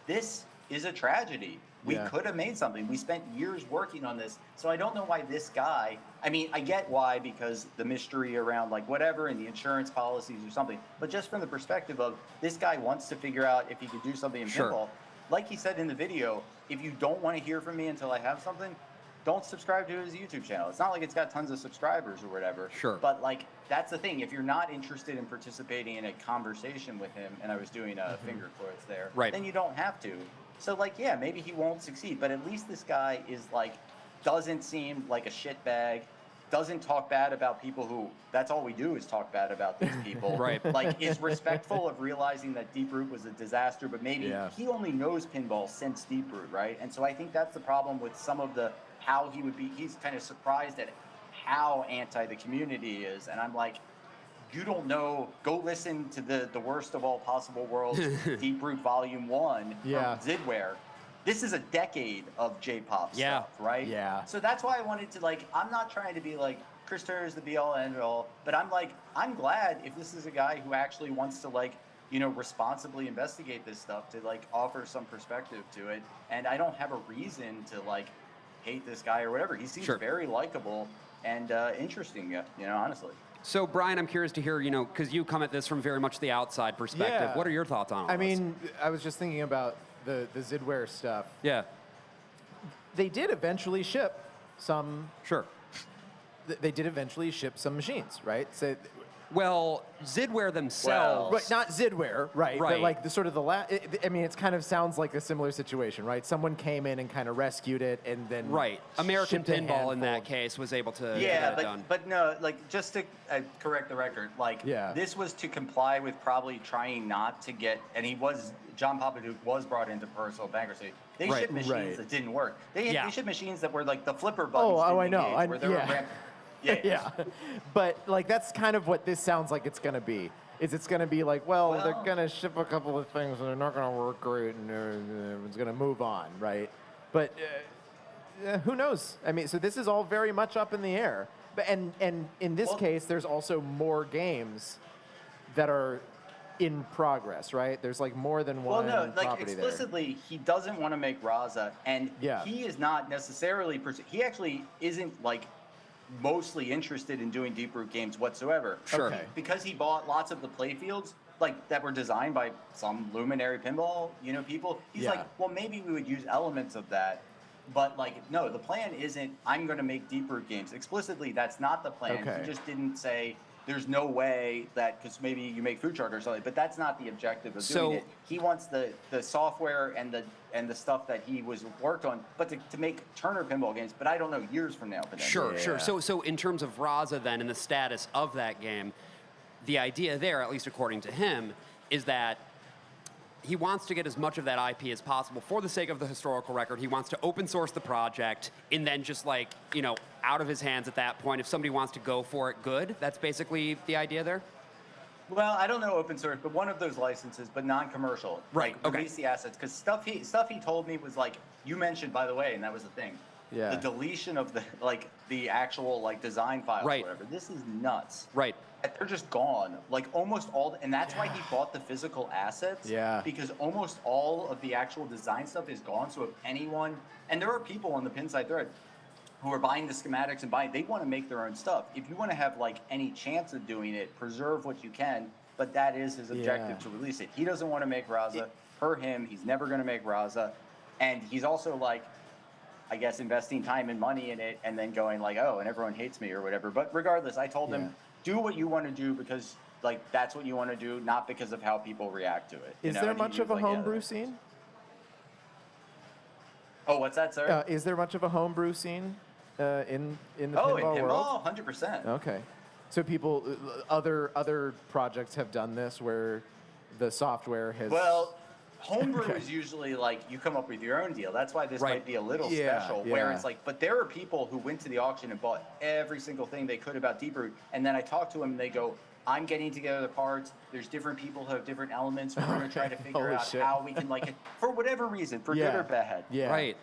this is a tragedy. We could have made something. We spent years working on this. So I don't know why this guy, I mean, I get why, because the mystery around like whatever and the insurance policies or something, but just from the perspective of this guy wants to figure out if he could do something in pinball. Like he said in the video, if you don't want to hear from me until I have something, don't subscribe to his YouTube channel. It's not like it's got tons of subscribers or whatever. Sure. But like, that's the thing. If you're not interested in participating in a conversation with him, and I was doing finger quotes there, then you don't have to. So like, yeah, maybe he won't succeed, but at least this guy is like, doesn't seem like a shitbag, doesn't talk bad about people who, that's all we do is talk bad about these people. Like, is respectful of realizing that Deep Root was a disaster, but maybe he only knows pinball since Deep Root, right? And so I think that's the problem with some of the, how he would be, he's kind of surprised at how anti the community is. And I'm like, you don't know, go listen to the worst of all possible worlds, Deep Root Volume 1 from Zidware. This is a decade of J-pop stuff, right? Yeah. So that's why I wanted to, like, I'm not trying to be like, Chris Turner is the be-all, end-all, but I'm like, I'm glad if this is a guy who actually wants to, like, you know, responsibly investigate this stuff, to, like, offer some perspective to it. And I don't have a reason to, like, hate this guy or whatever. He seems very likable and interesting, you know, honestly. So, Brian, I'm curious to hear, you know, because you come at this from very much the outside perspective. What are your thoughts on all this? I mean, I was just thinking about the Zidware stuff. Yeah. They did eventually ship some. Sure. They did eventually ship some machines, right? So, well, Zidware themselves. Right, not Zidware, right? But like the sort of the I mean, it kind of sounds like a similar situation, right? Someone came in and kind of rescued it, and then American shipped a Pinball in that handful. case was able to Yeah, get it done. but no, like, just to correct the record, like, this was to comply with probably trying not to get, and John Papaduke was brought into personal bankruptcy. They shipped machines that didn't work. They shipped machines that were like the flipper buttons. I know. Where they were Yeah. But like that's kind of what this sounds like it's going to be. It's going to be like, well, they're going to ship a couple of things and they're not going to work great and everyone's going to move on, right? But who knows? I mean, so this is all very much up in the air. But and in this case, there's also more games that are in progress, right? There's like more than one property explicitly, he doesn't want to make Raza, and he is not necessarily, he actually isn't like mostly interested in doing Deep Root games whatsoever. Sure. Because he bought lots of the playfields, like, that were designed by some luminary pinball, you know, people. He's like, well, maybe we would use elements of that. But, like, no, the plan isn't, I'm going to make Deep Root games. Explicitly, that's not the plan. He just didn't say, there's no way that, because maybe you make Food Shark or something, but that's not the objective of doing it. He wants the software and the stuff that he was worked on, but to make Turner pinball games, but I don't know, years from now. Sure. So in terms of Raza then and the status of that game, the idea there, at least according to him, is that he wants to get as much of that IP as possible for the sake of the historical record. He wants to open source the project and then just, like, you know, out of his hands at that point. If somebody wants to go for it, good. That's basically the idea there? Well, I don't know open source, but one of those licenses, but non-commercial. Right, like, release the assets. Because stuff he told me was like, you mentioned, by the way, and that was the thing. The deletion of the actual, like, design files or whatever. This is nuts. Right. They're just gone. Like, almost all, and that's why he bought the physical assets. Because almost all of the actual design stuff is gone. So if anyone, and there are people on the Pinside thread who are buying the schematics and they want to make their own stuff. If you want to have like any chance of doing it, preserve what you can, but that is his objective to release it. He doesn't want to make Raza. Per him, he's never going to make Raza. And he's also like, I guess, investing time and money in it and then going like, oh, and everyone hates me or whatever. But regardless, I told him, do what you want to do because like that's what you want to do, not because of how people react to it. Is there much of a homebrew scene? Oh, what's that, sir? Is there much of a homebrew scene in the pinball pinball world? 100%. Okay. So people, other projects have done this where the software has... Well, homebrew is usually like you come up with your own deal. That's why this might be a little special, where it's like, but there are people who went to the auction and bought every single thing they could about Deep Root, and then I talk to them and they go, I'm getting together the parts. There's different people who have different elements. We're going to try to figure out how we can like it for whatever reason, for good or bad. Yeah. Right.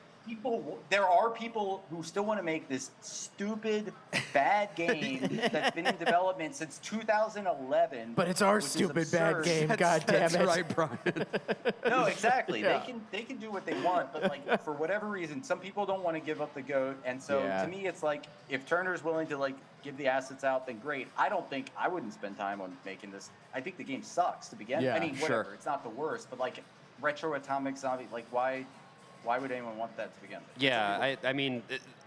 There are people who still want to make this stupid, bad game that's been in development since 2011. But it's our stupid bad game. God damn it! That's right, Brian. No, exactly. They can do what they want, but like for whatever reason, some people don't want to give up the goat. And so to me, it's like if Turner's willing to like give the assets out, then great. I wouldn't spend time on making this. I think the game sucks to begin. I mean, whatever. It's not the worst, but like retro atomic zombie, like why would anyone want that to begin with? Yeah, I mean,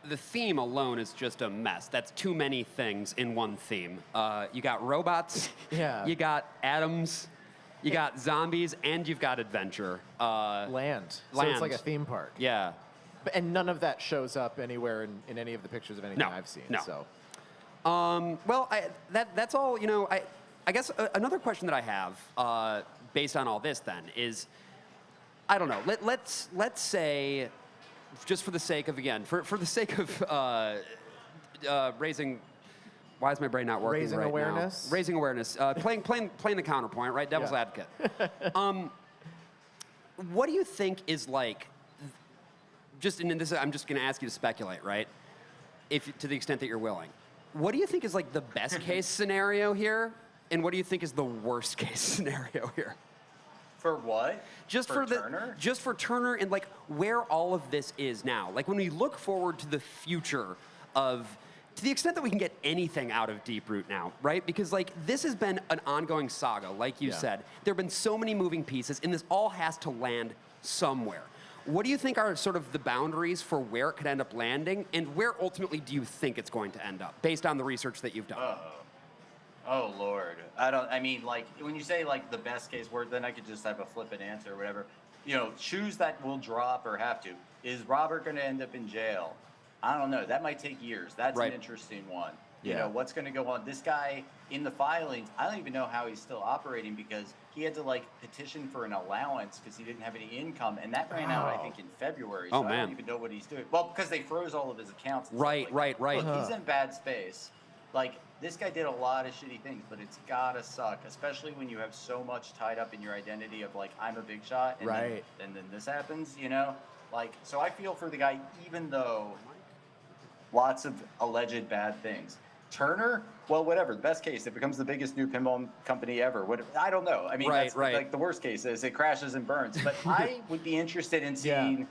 the theme alone is just a mess. That's too many things in one theme. You got robots, you got atoms, you got zombies, and you've got adventure. Land. So it's like a theme park. Yeah. And none of that shows up anywhere in any of the pictures of anything I've seen. No. So. Well, that's all, you know, I guess another question that I have based on all this then is, I don't know. Let's say, just for the sake of for the sake of raising. Why is my brain not working right awareness? now? Raising awareness. Playing the counterpoint, right? Devil's advocate. What do you think is like? And this, I'm just going to ask you to speculate, right? If to the extent that you're willing. What do you think is like the best case scenario here, and what do you think is the worst case scenario here? For what? Just for Turner? Just for Turner and like where all of this is now. Like when we look forward to the future of, to the extent that we can get anything out of Deep Root now, right? Because like this has been an ongoing saga, like you said. There have been so many moving pieces, and this all has to land somewhere. What do you think are sort of the boundaries for where it could end up landing, and where ultimately do you think it's going to end up, based on the research that you've done? Oh Lord, I mean, like when you say like the best case word, then I could just have a flippant answer or whatever. You know, shoes that will drop or have to. Is Robert going to end up in jail? I don't know. That might take years. That's an interesting one. You know, what's going to go on? This guy in the filings, I don't even know how he's still operating because he had to like petition for an allowance because he didn't have any income, and that ran out I think in February. So I don't even know what he's doing. Well, because they froze all of his accounts. And right. Look, he's in bad space. Like, this guy did a lot of shitty things, but it's gotta suck, especially when you have so much tied up in your identity of like, I'm a big shot, and then this happens, you know? Like, so I feel for the guy, even though lots of alleged bad things. Turner, well, whatever. The best case, it becomes the biggest new pinball company ever. What, I don't know. I mean, that's like the worst case is it crashes and burns. But I would be interested in seeing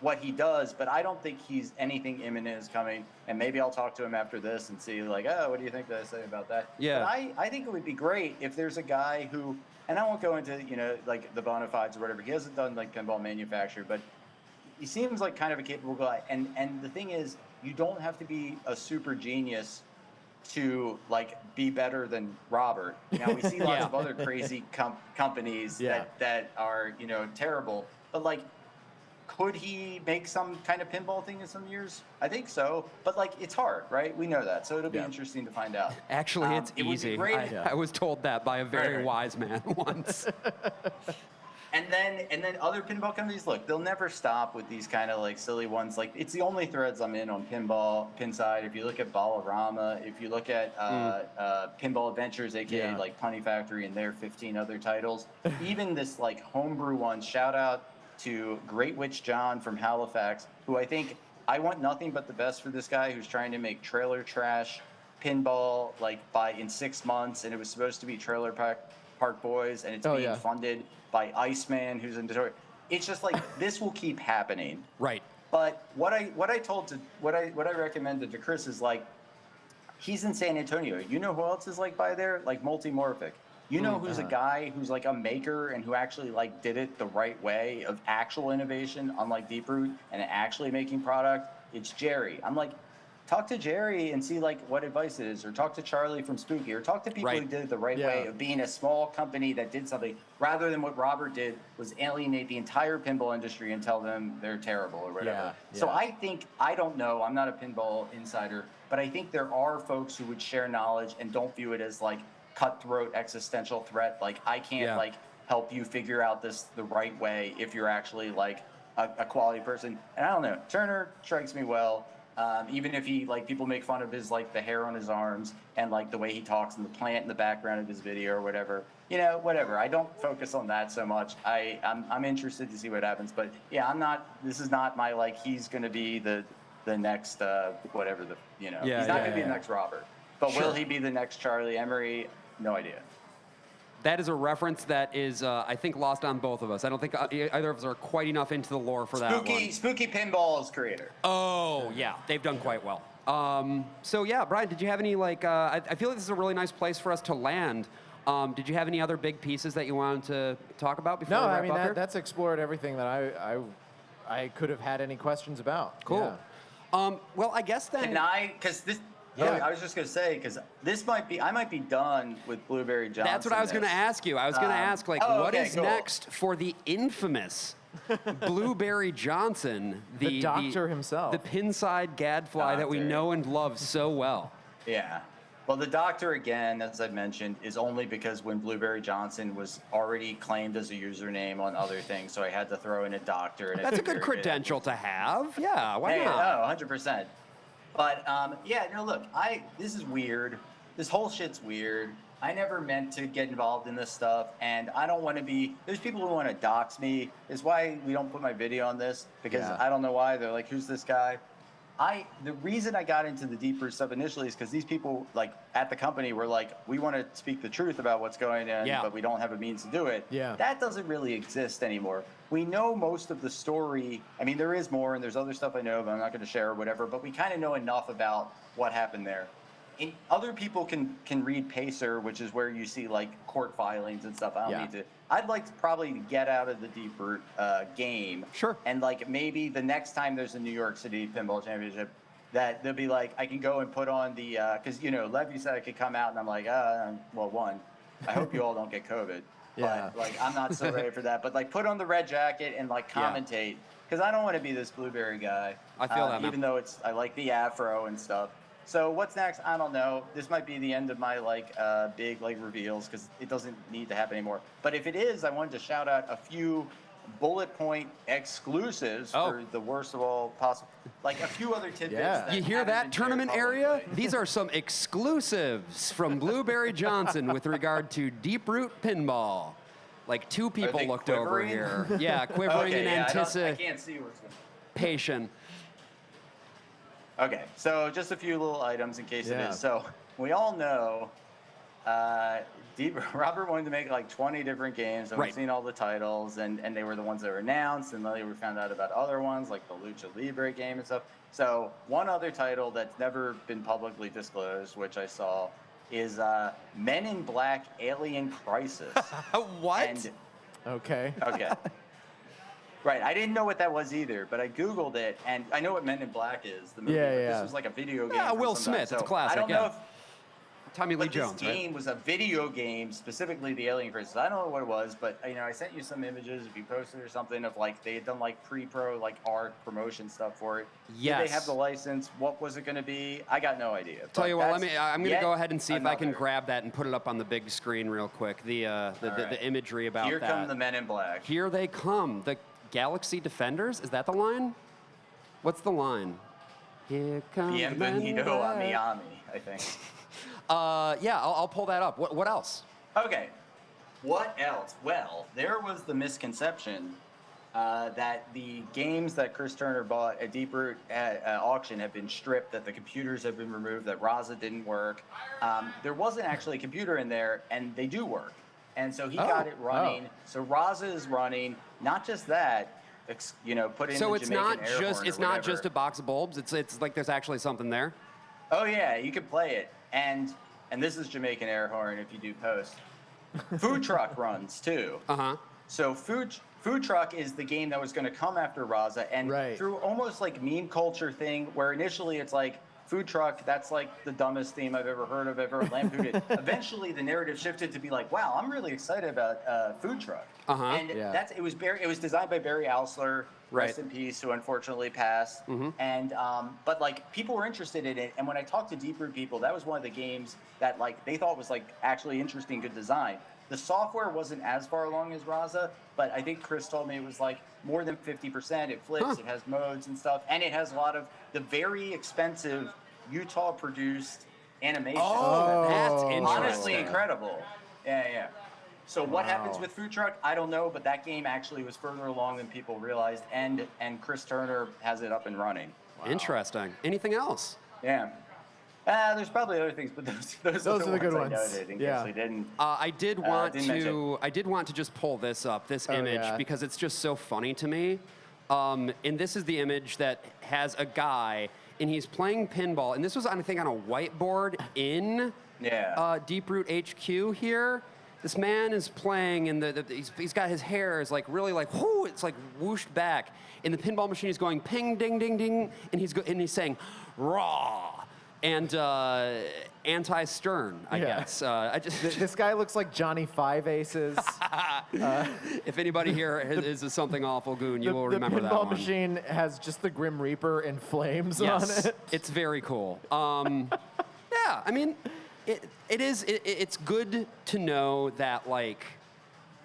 what he does, but I don't think he's anything imminent is coming. And maybe I'll talk to him after this and see like, oh, what do you think that I say about that? Yeah. But I think it would be great if there's a guy who, and I won't go into, you know, like the bona fides or whatever. He hasn't done like pinball manufacture, but he seems like kind of a capable guy. And the thing is, you don't have to be a super genius to like be better than Robert. Now we see lots of other crazy companies that are, you know, terrible, but like, could he make some kind of pinball thing in some years? I think so, but like it's hard, right? We know that, so it'll be interesting to find out. Actually, it's easy. I was told that by a very wise man once. And then other pinball companies, look, they'll never stop with these kind of like silly ones. Like it's the only threads I'm in on Pinside. If you look at Ballarama, if you look at Pinball Adventures, aka like Punny Factory and their 15 other titles, even this like homebrew one. Shout out to Great Witch John from Halifax, who I want nothing but the best for this guy who's trying to make trailer trash pinball like in 6 months, and it was supposed to be Trailer Park Boys, and it's being funded by Iceman, who's in Detroit. It's just like this will keep happening. Right. But what I recommended to Chris is like, he's in San Antonio. You know who else is like by there? Like Multimorphic. You know who's a guy who's like a maker and who actually like did it the right way of actual innovation, unlike Deeproot, and actually making product? It's Jerry. I'm like, talk to Jerry and see like what advice it is, or talk to Charlie from Spooky, or talk to people who did it the right way of being a small company that did something, rather than what Robert did was alienate the entire pinball industry and tell them they're terrible or whatever. So I think, I don't know, I'm not a pinball insider, but I think there are folks who would share knowledge and don't view it as like cutthroat existential threat. Like, I can't like help you figure out this the right way if you're actually like a quality person. And I don't know, Turner strikes me well. Even if he, like, people make fun of his, like, the hair on his arms and, like, the way he talks and the plant in the background of his video or whatever, you know, whatever. I don't focus on that so much. I'm interested to see what happens. But, yeah, this is not my, like, he's going to be the next, whatever, he's not going to be the next Robert. But will he be the next Charlie Emery? No idea. That is a reference that is, I think, lost on both of us. I don't think either of us are quite enough into the lore for that one. Spooky Pinball's creator. Oh, yeah. They've done quite well. So, yeah, Brian, did you have any, like, I feel like this is a really nice place for us to land. Did you have any other big pieces that you wanted to talk about before we wrap up here? That's explored everything that I could have had any questions about. Cool. Yeah. Well, I guess then... Because this... Yeah, I was just going to say, because I might be done with Blueberry Johnson. That's what I was going to ask you. I was going to ask, like, what is next for the infamous Blueberry Johnson, the doctor himself, the pinside gadfly that we know and love so well? Yeah. Well, the doctor, again, as I mentioned, is only because when Blueberry Johnson was already claimed as a username on other things, so I had to throw in a doctor. And that's a good credential to have. Yeah, why not? Oh, 100%. But, look, this is weird. This whole shit's weird. I never meant to get involved in this stuff, and I don't want to be, there's people who want to dox me. It's why we don't put my video on this, because I don't know why. They're like, who's this guy? The reason I got into the deeper stuff initially is because these people, like, at the company were like, we want to speak the truth about what's going on, but we don't have a means to do it. Yeah. That doesn't really exist anymore. We know most of the story. I mean, there is more, and there's other stuff I know, but I'm not going to share or whatever, but we kind of know enough about what happened there. And other people can read Pacer, which is where you see, like, court filings and stuff. I don't need to. I'd like to probably get out of the Deeproot game. Sure. And, like, maybe the next time there's a New York City Pinball Championship, that they'll be like, I can go and put on the, because, Levy said I could come out, and I'm like, well, one, I hope you all don't get COVID. But, like, I'm not so ready for that. But, like, put on the red jacket and, like, commentate. Because I don't want to be this Blueberry guy. I feel that, man. Even though I like the afro and stuff. So what's next? I don't know. This might be the end of my, like, big, like, reveals, because it doesn't need to happen anymore. But if it is, I wanted to shout out a few bullet point exclusives for the worst of all possible. Like, a few other tidbits. That you hear that, tournament area? These are some exclusives from Blueberry Johnson with regard to Deeproot Pinball. Like, two people looked over here. Yeah, quivering in anticipation. I can't see what's going on. Okay, so just a few little items in case it is. So we all know Robert wanted to make like 20 different games, and we've seen all the titles, and they were the ones that were announced, and then we found out about other ones like the Lucha Libre game and stuff. So one other title that's never been publicly disclosed, which I saw, is Men in Black Alien Crisis. What? Okay. Right, I didn't know what that was either, but I Googled it, and I know what Men in Black is, the movie. But this was like a video game. Yeah, Will Smith, it's a classic. I don't know if Tommy Lee Jones, this game was a video game, specifically the Alien Crisis. I don't know what it was, but I sent you some images, if you posted or something, of like they had done like pre-pro, like art promotion stuff for it. Yes. Did they have the license? What was it going to be? I got no idea. Tell you what, I'm going to go ahead and see if I can grab that and put it up on the big screen real quick. The imagery about Here that. come the Men in Black. Here they come. The Galaxy Defenders? Is that the line? What's the line? Here comes Bienvenido a Miami, I think. Yeah, I'll pull that up. What else? Okay. What else? Well, there was the misconception that the games that Chris Turner bought at Deeproot at auction have been stripped, that the computers have been removed, that Raza didn't work. There wasn't actually a computer in there, and they do work. And so he got it running. So Raza is running. Not just that, put in So the it's Jamaican not air just horn or it's not whatever. just a box of bulbs. It's like there's actually something there. Oh yeah, you can play it, and this is Jamaican air horn if you do post. Food truck runs too. So food truck is the game that was going to come after Raza, and through almost like meme culture thing, where initially it's like food truck, that's like the dumbest theme I've ever heard of, ever lampooned. Eventually, the narrative shifted to be like, wow, I'm really excited about food truck. And it was designed by Barry Ausler, rest in peace, who unfortunately passed. And but like people were interested in it, and when I talked to Deep Root people, that was one of the games that like they thought was like actually interesting, good design. The software wasn't as far along as Raza, but I think Chris told me it was like more than 50%. It flips, it has modes and stuff, and it has a lot of the very expensive Utah-produced animation. Oh, that's interesting. Honestly incredible. Yeah. So what happens with food truck? I don't know, but that game actually was further along than people realized, and Chris Turner has it up and running. Interesting. Anything else? Yeah. There's probably other things, but those are the good ones. I noted in case we didn't. I did want to just pull this up, this image, because it's just so funny to me. And this is the image that has a guy, and he's playing pinball. And this was, I think, on a whiteboard in Deep Root HQ here. This man is playing, and he's got his hair is like really like whoo, it's like whooshed back, and the pinball machine is going ping, ding, ding, ding, and he's saying raw. And anti-Stern, I guess. This guy looks like Johnny Five Aces. If anybody here is a Something Awful goon, you will remember that one. The pinball machine has just the Grim Reaper and flames on it. It's very cool. Yeah, I mean, it's good to know that, like,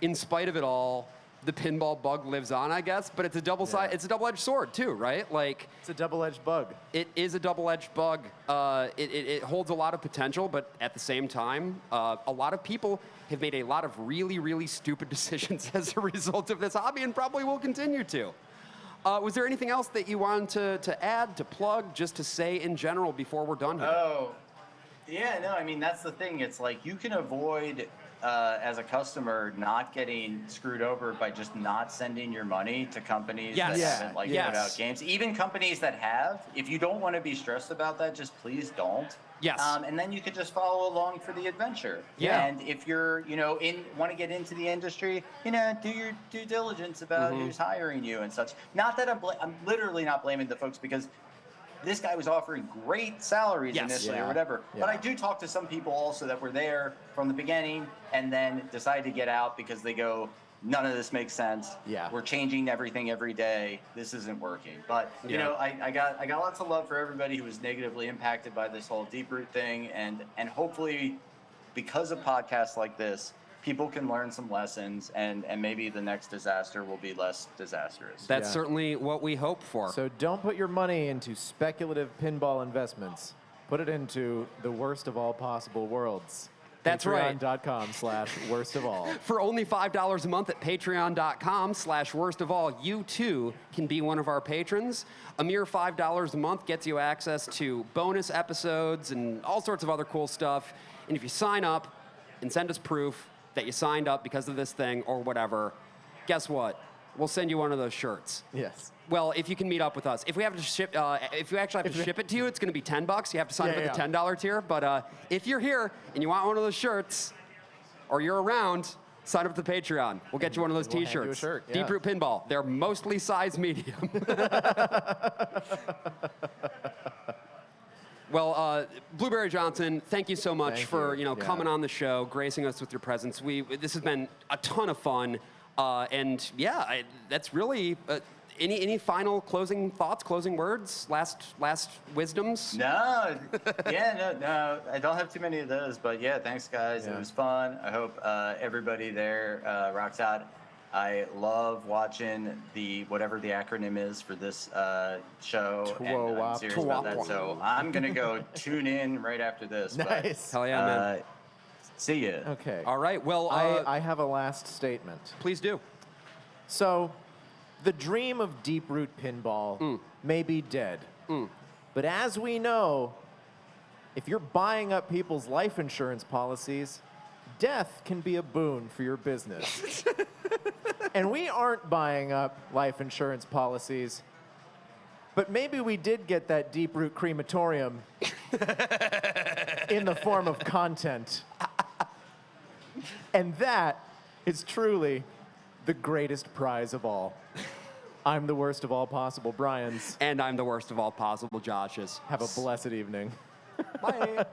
in spite of it all, the pinball bug lives on, I guess, but it's a double-edged sword too, right? Like, it's a double-edged bug. It is a double-edged bug. It holds a lot of potential, but at the same time, a lot of people have made a lot of really, really stupid decisions as a result of this hobby, and probably will continue to. Was there anything else that you wanted to add, to plug, just to say in general before we're done here? Oh, yeah, no, I mean, that's the thing. It's like you can avoid as a customer not getting screwed over by just not sending your money to companies that haven't put out games. Even companies that have, if you don't want to be stressed about that, just please don't. Yes. And then you could just follow along for the adventure. Yeah. And if you're, want to get into the industry, do your due diligence about who's hiring you and such. Not that I'm literally not blaming the folks, because this guy was offering great salaries initially or whatever. But I do talk to some people also that were there from the beginning and then decided to get out because they go, none of this makes sense. Yeah. We're changing everything every day. This isn't working. But, I got lots of love for everybody who was negatively impacted by this whole Deep Root thing. And hopefully, because of podcasts like this, people can learn some lessons, and maybe the next disaster will be less disastrous. That's certainly what we hope for. So don't put your money into speculative pinball investments. Put it into the worst of all possible worlds. That's right. Patreon.com/worst of all. For only $5 a month at patreon.com/worst of all, you too can be one of our patrons. A mere $5 a month gets you access to bonus episodes and all sorts of other cool stuff. And if you sign up and send us proof that you signed up because of this thing or whatever, guess what? We'll send you one of those shirts. Yes. Well, if you can meet up with us. If we have to ship, if we actually have to ship it to you, it's going to be $10. You have to sign up at the $10 tier. But if you're here and you want one of those shirts, or you're around, sign up to Patreon. We'll get you one of those T-shirts. Hand you a shirt, Deep Root Pinball. They're mostly size medium. Well, Blueberry Johnson, thank you so much for coming on the show, gracing us with your presence. This has been a ton of fun, and that's really. Any final closing thoughts, closing words, last wisdoms? No, no, I don't have too many of those, but thanks guys. It was fun. I hope everybody there rocks out. I love watching whatever the acronym is for this show, and I'm serious about that. So I'm gonna go tune in right after this. Nice. Hell yeah, man. See ya. Okay. All right. Well, I have a last statement. Please do. So, the dream of Deep Root Pinball may be dead, but as we know, if you're buying up people's life insurance policies, death can be a boon for your business. And we aren't buying up life insurance policies, but maybe we did get that deep root crematorium in the form of content. And that is truly the greatest prize of all. I'm the worst of all possible Brians. And I'm the worst of all possible Joshes. Have a blessed evening. Bye.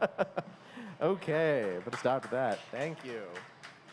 Okay, put a stop to that. Thank you.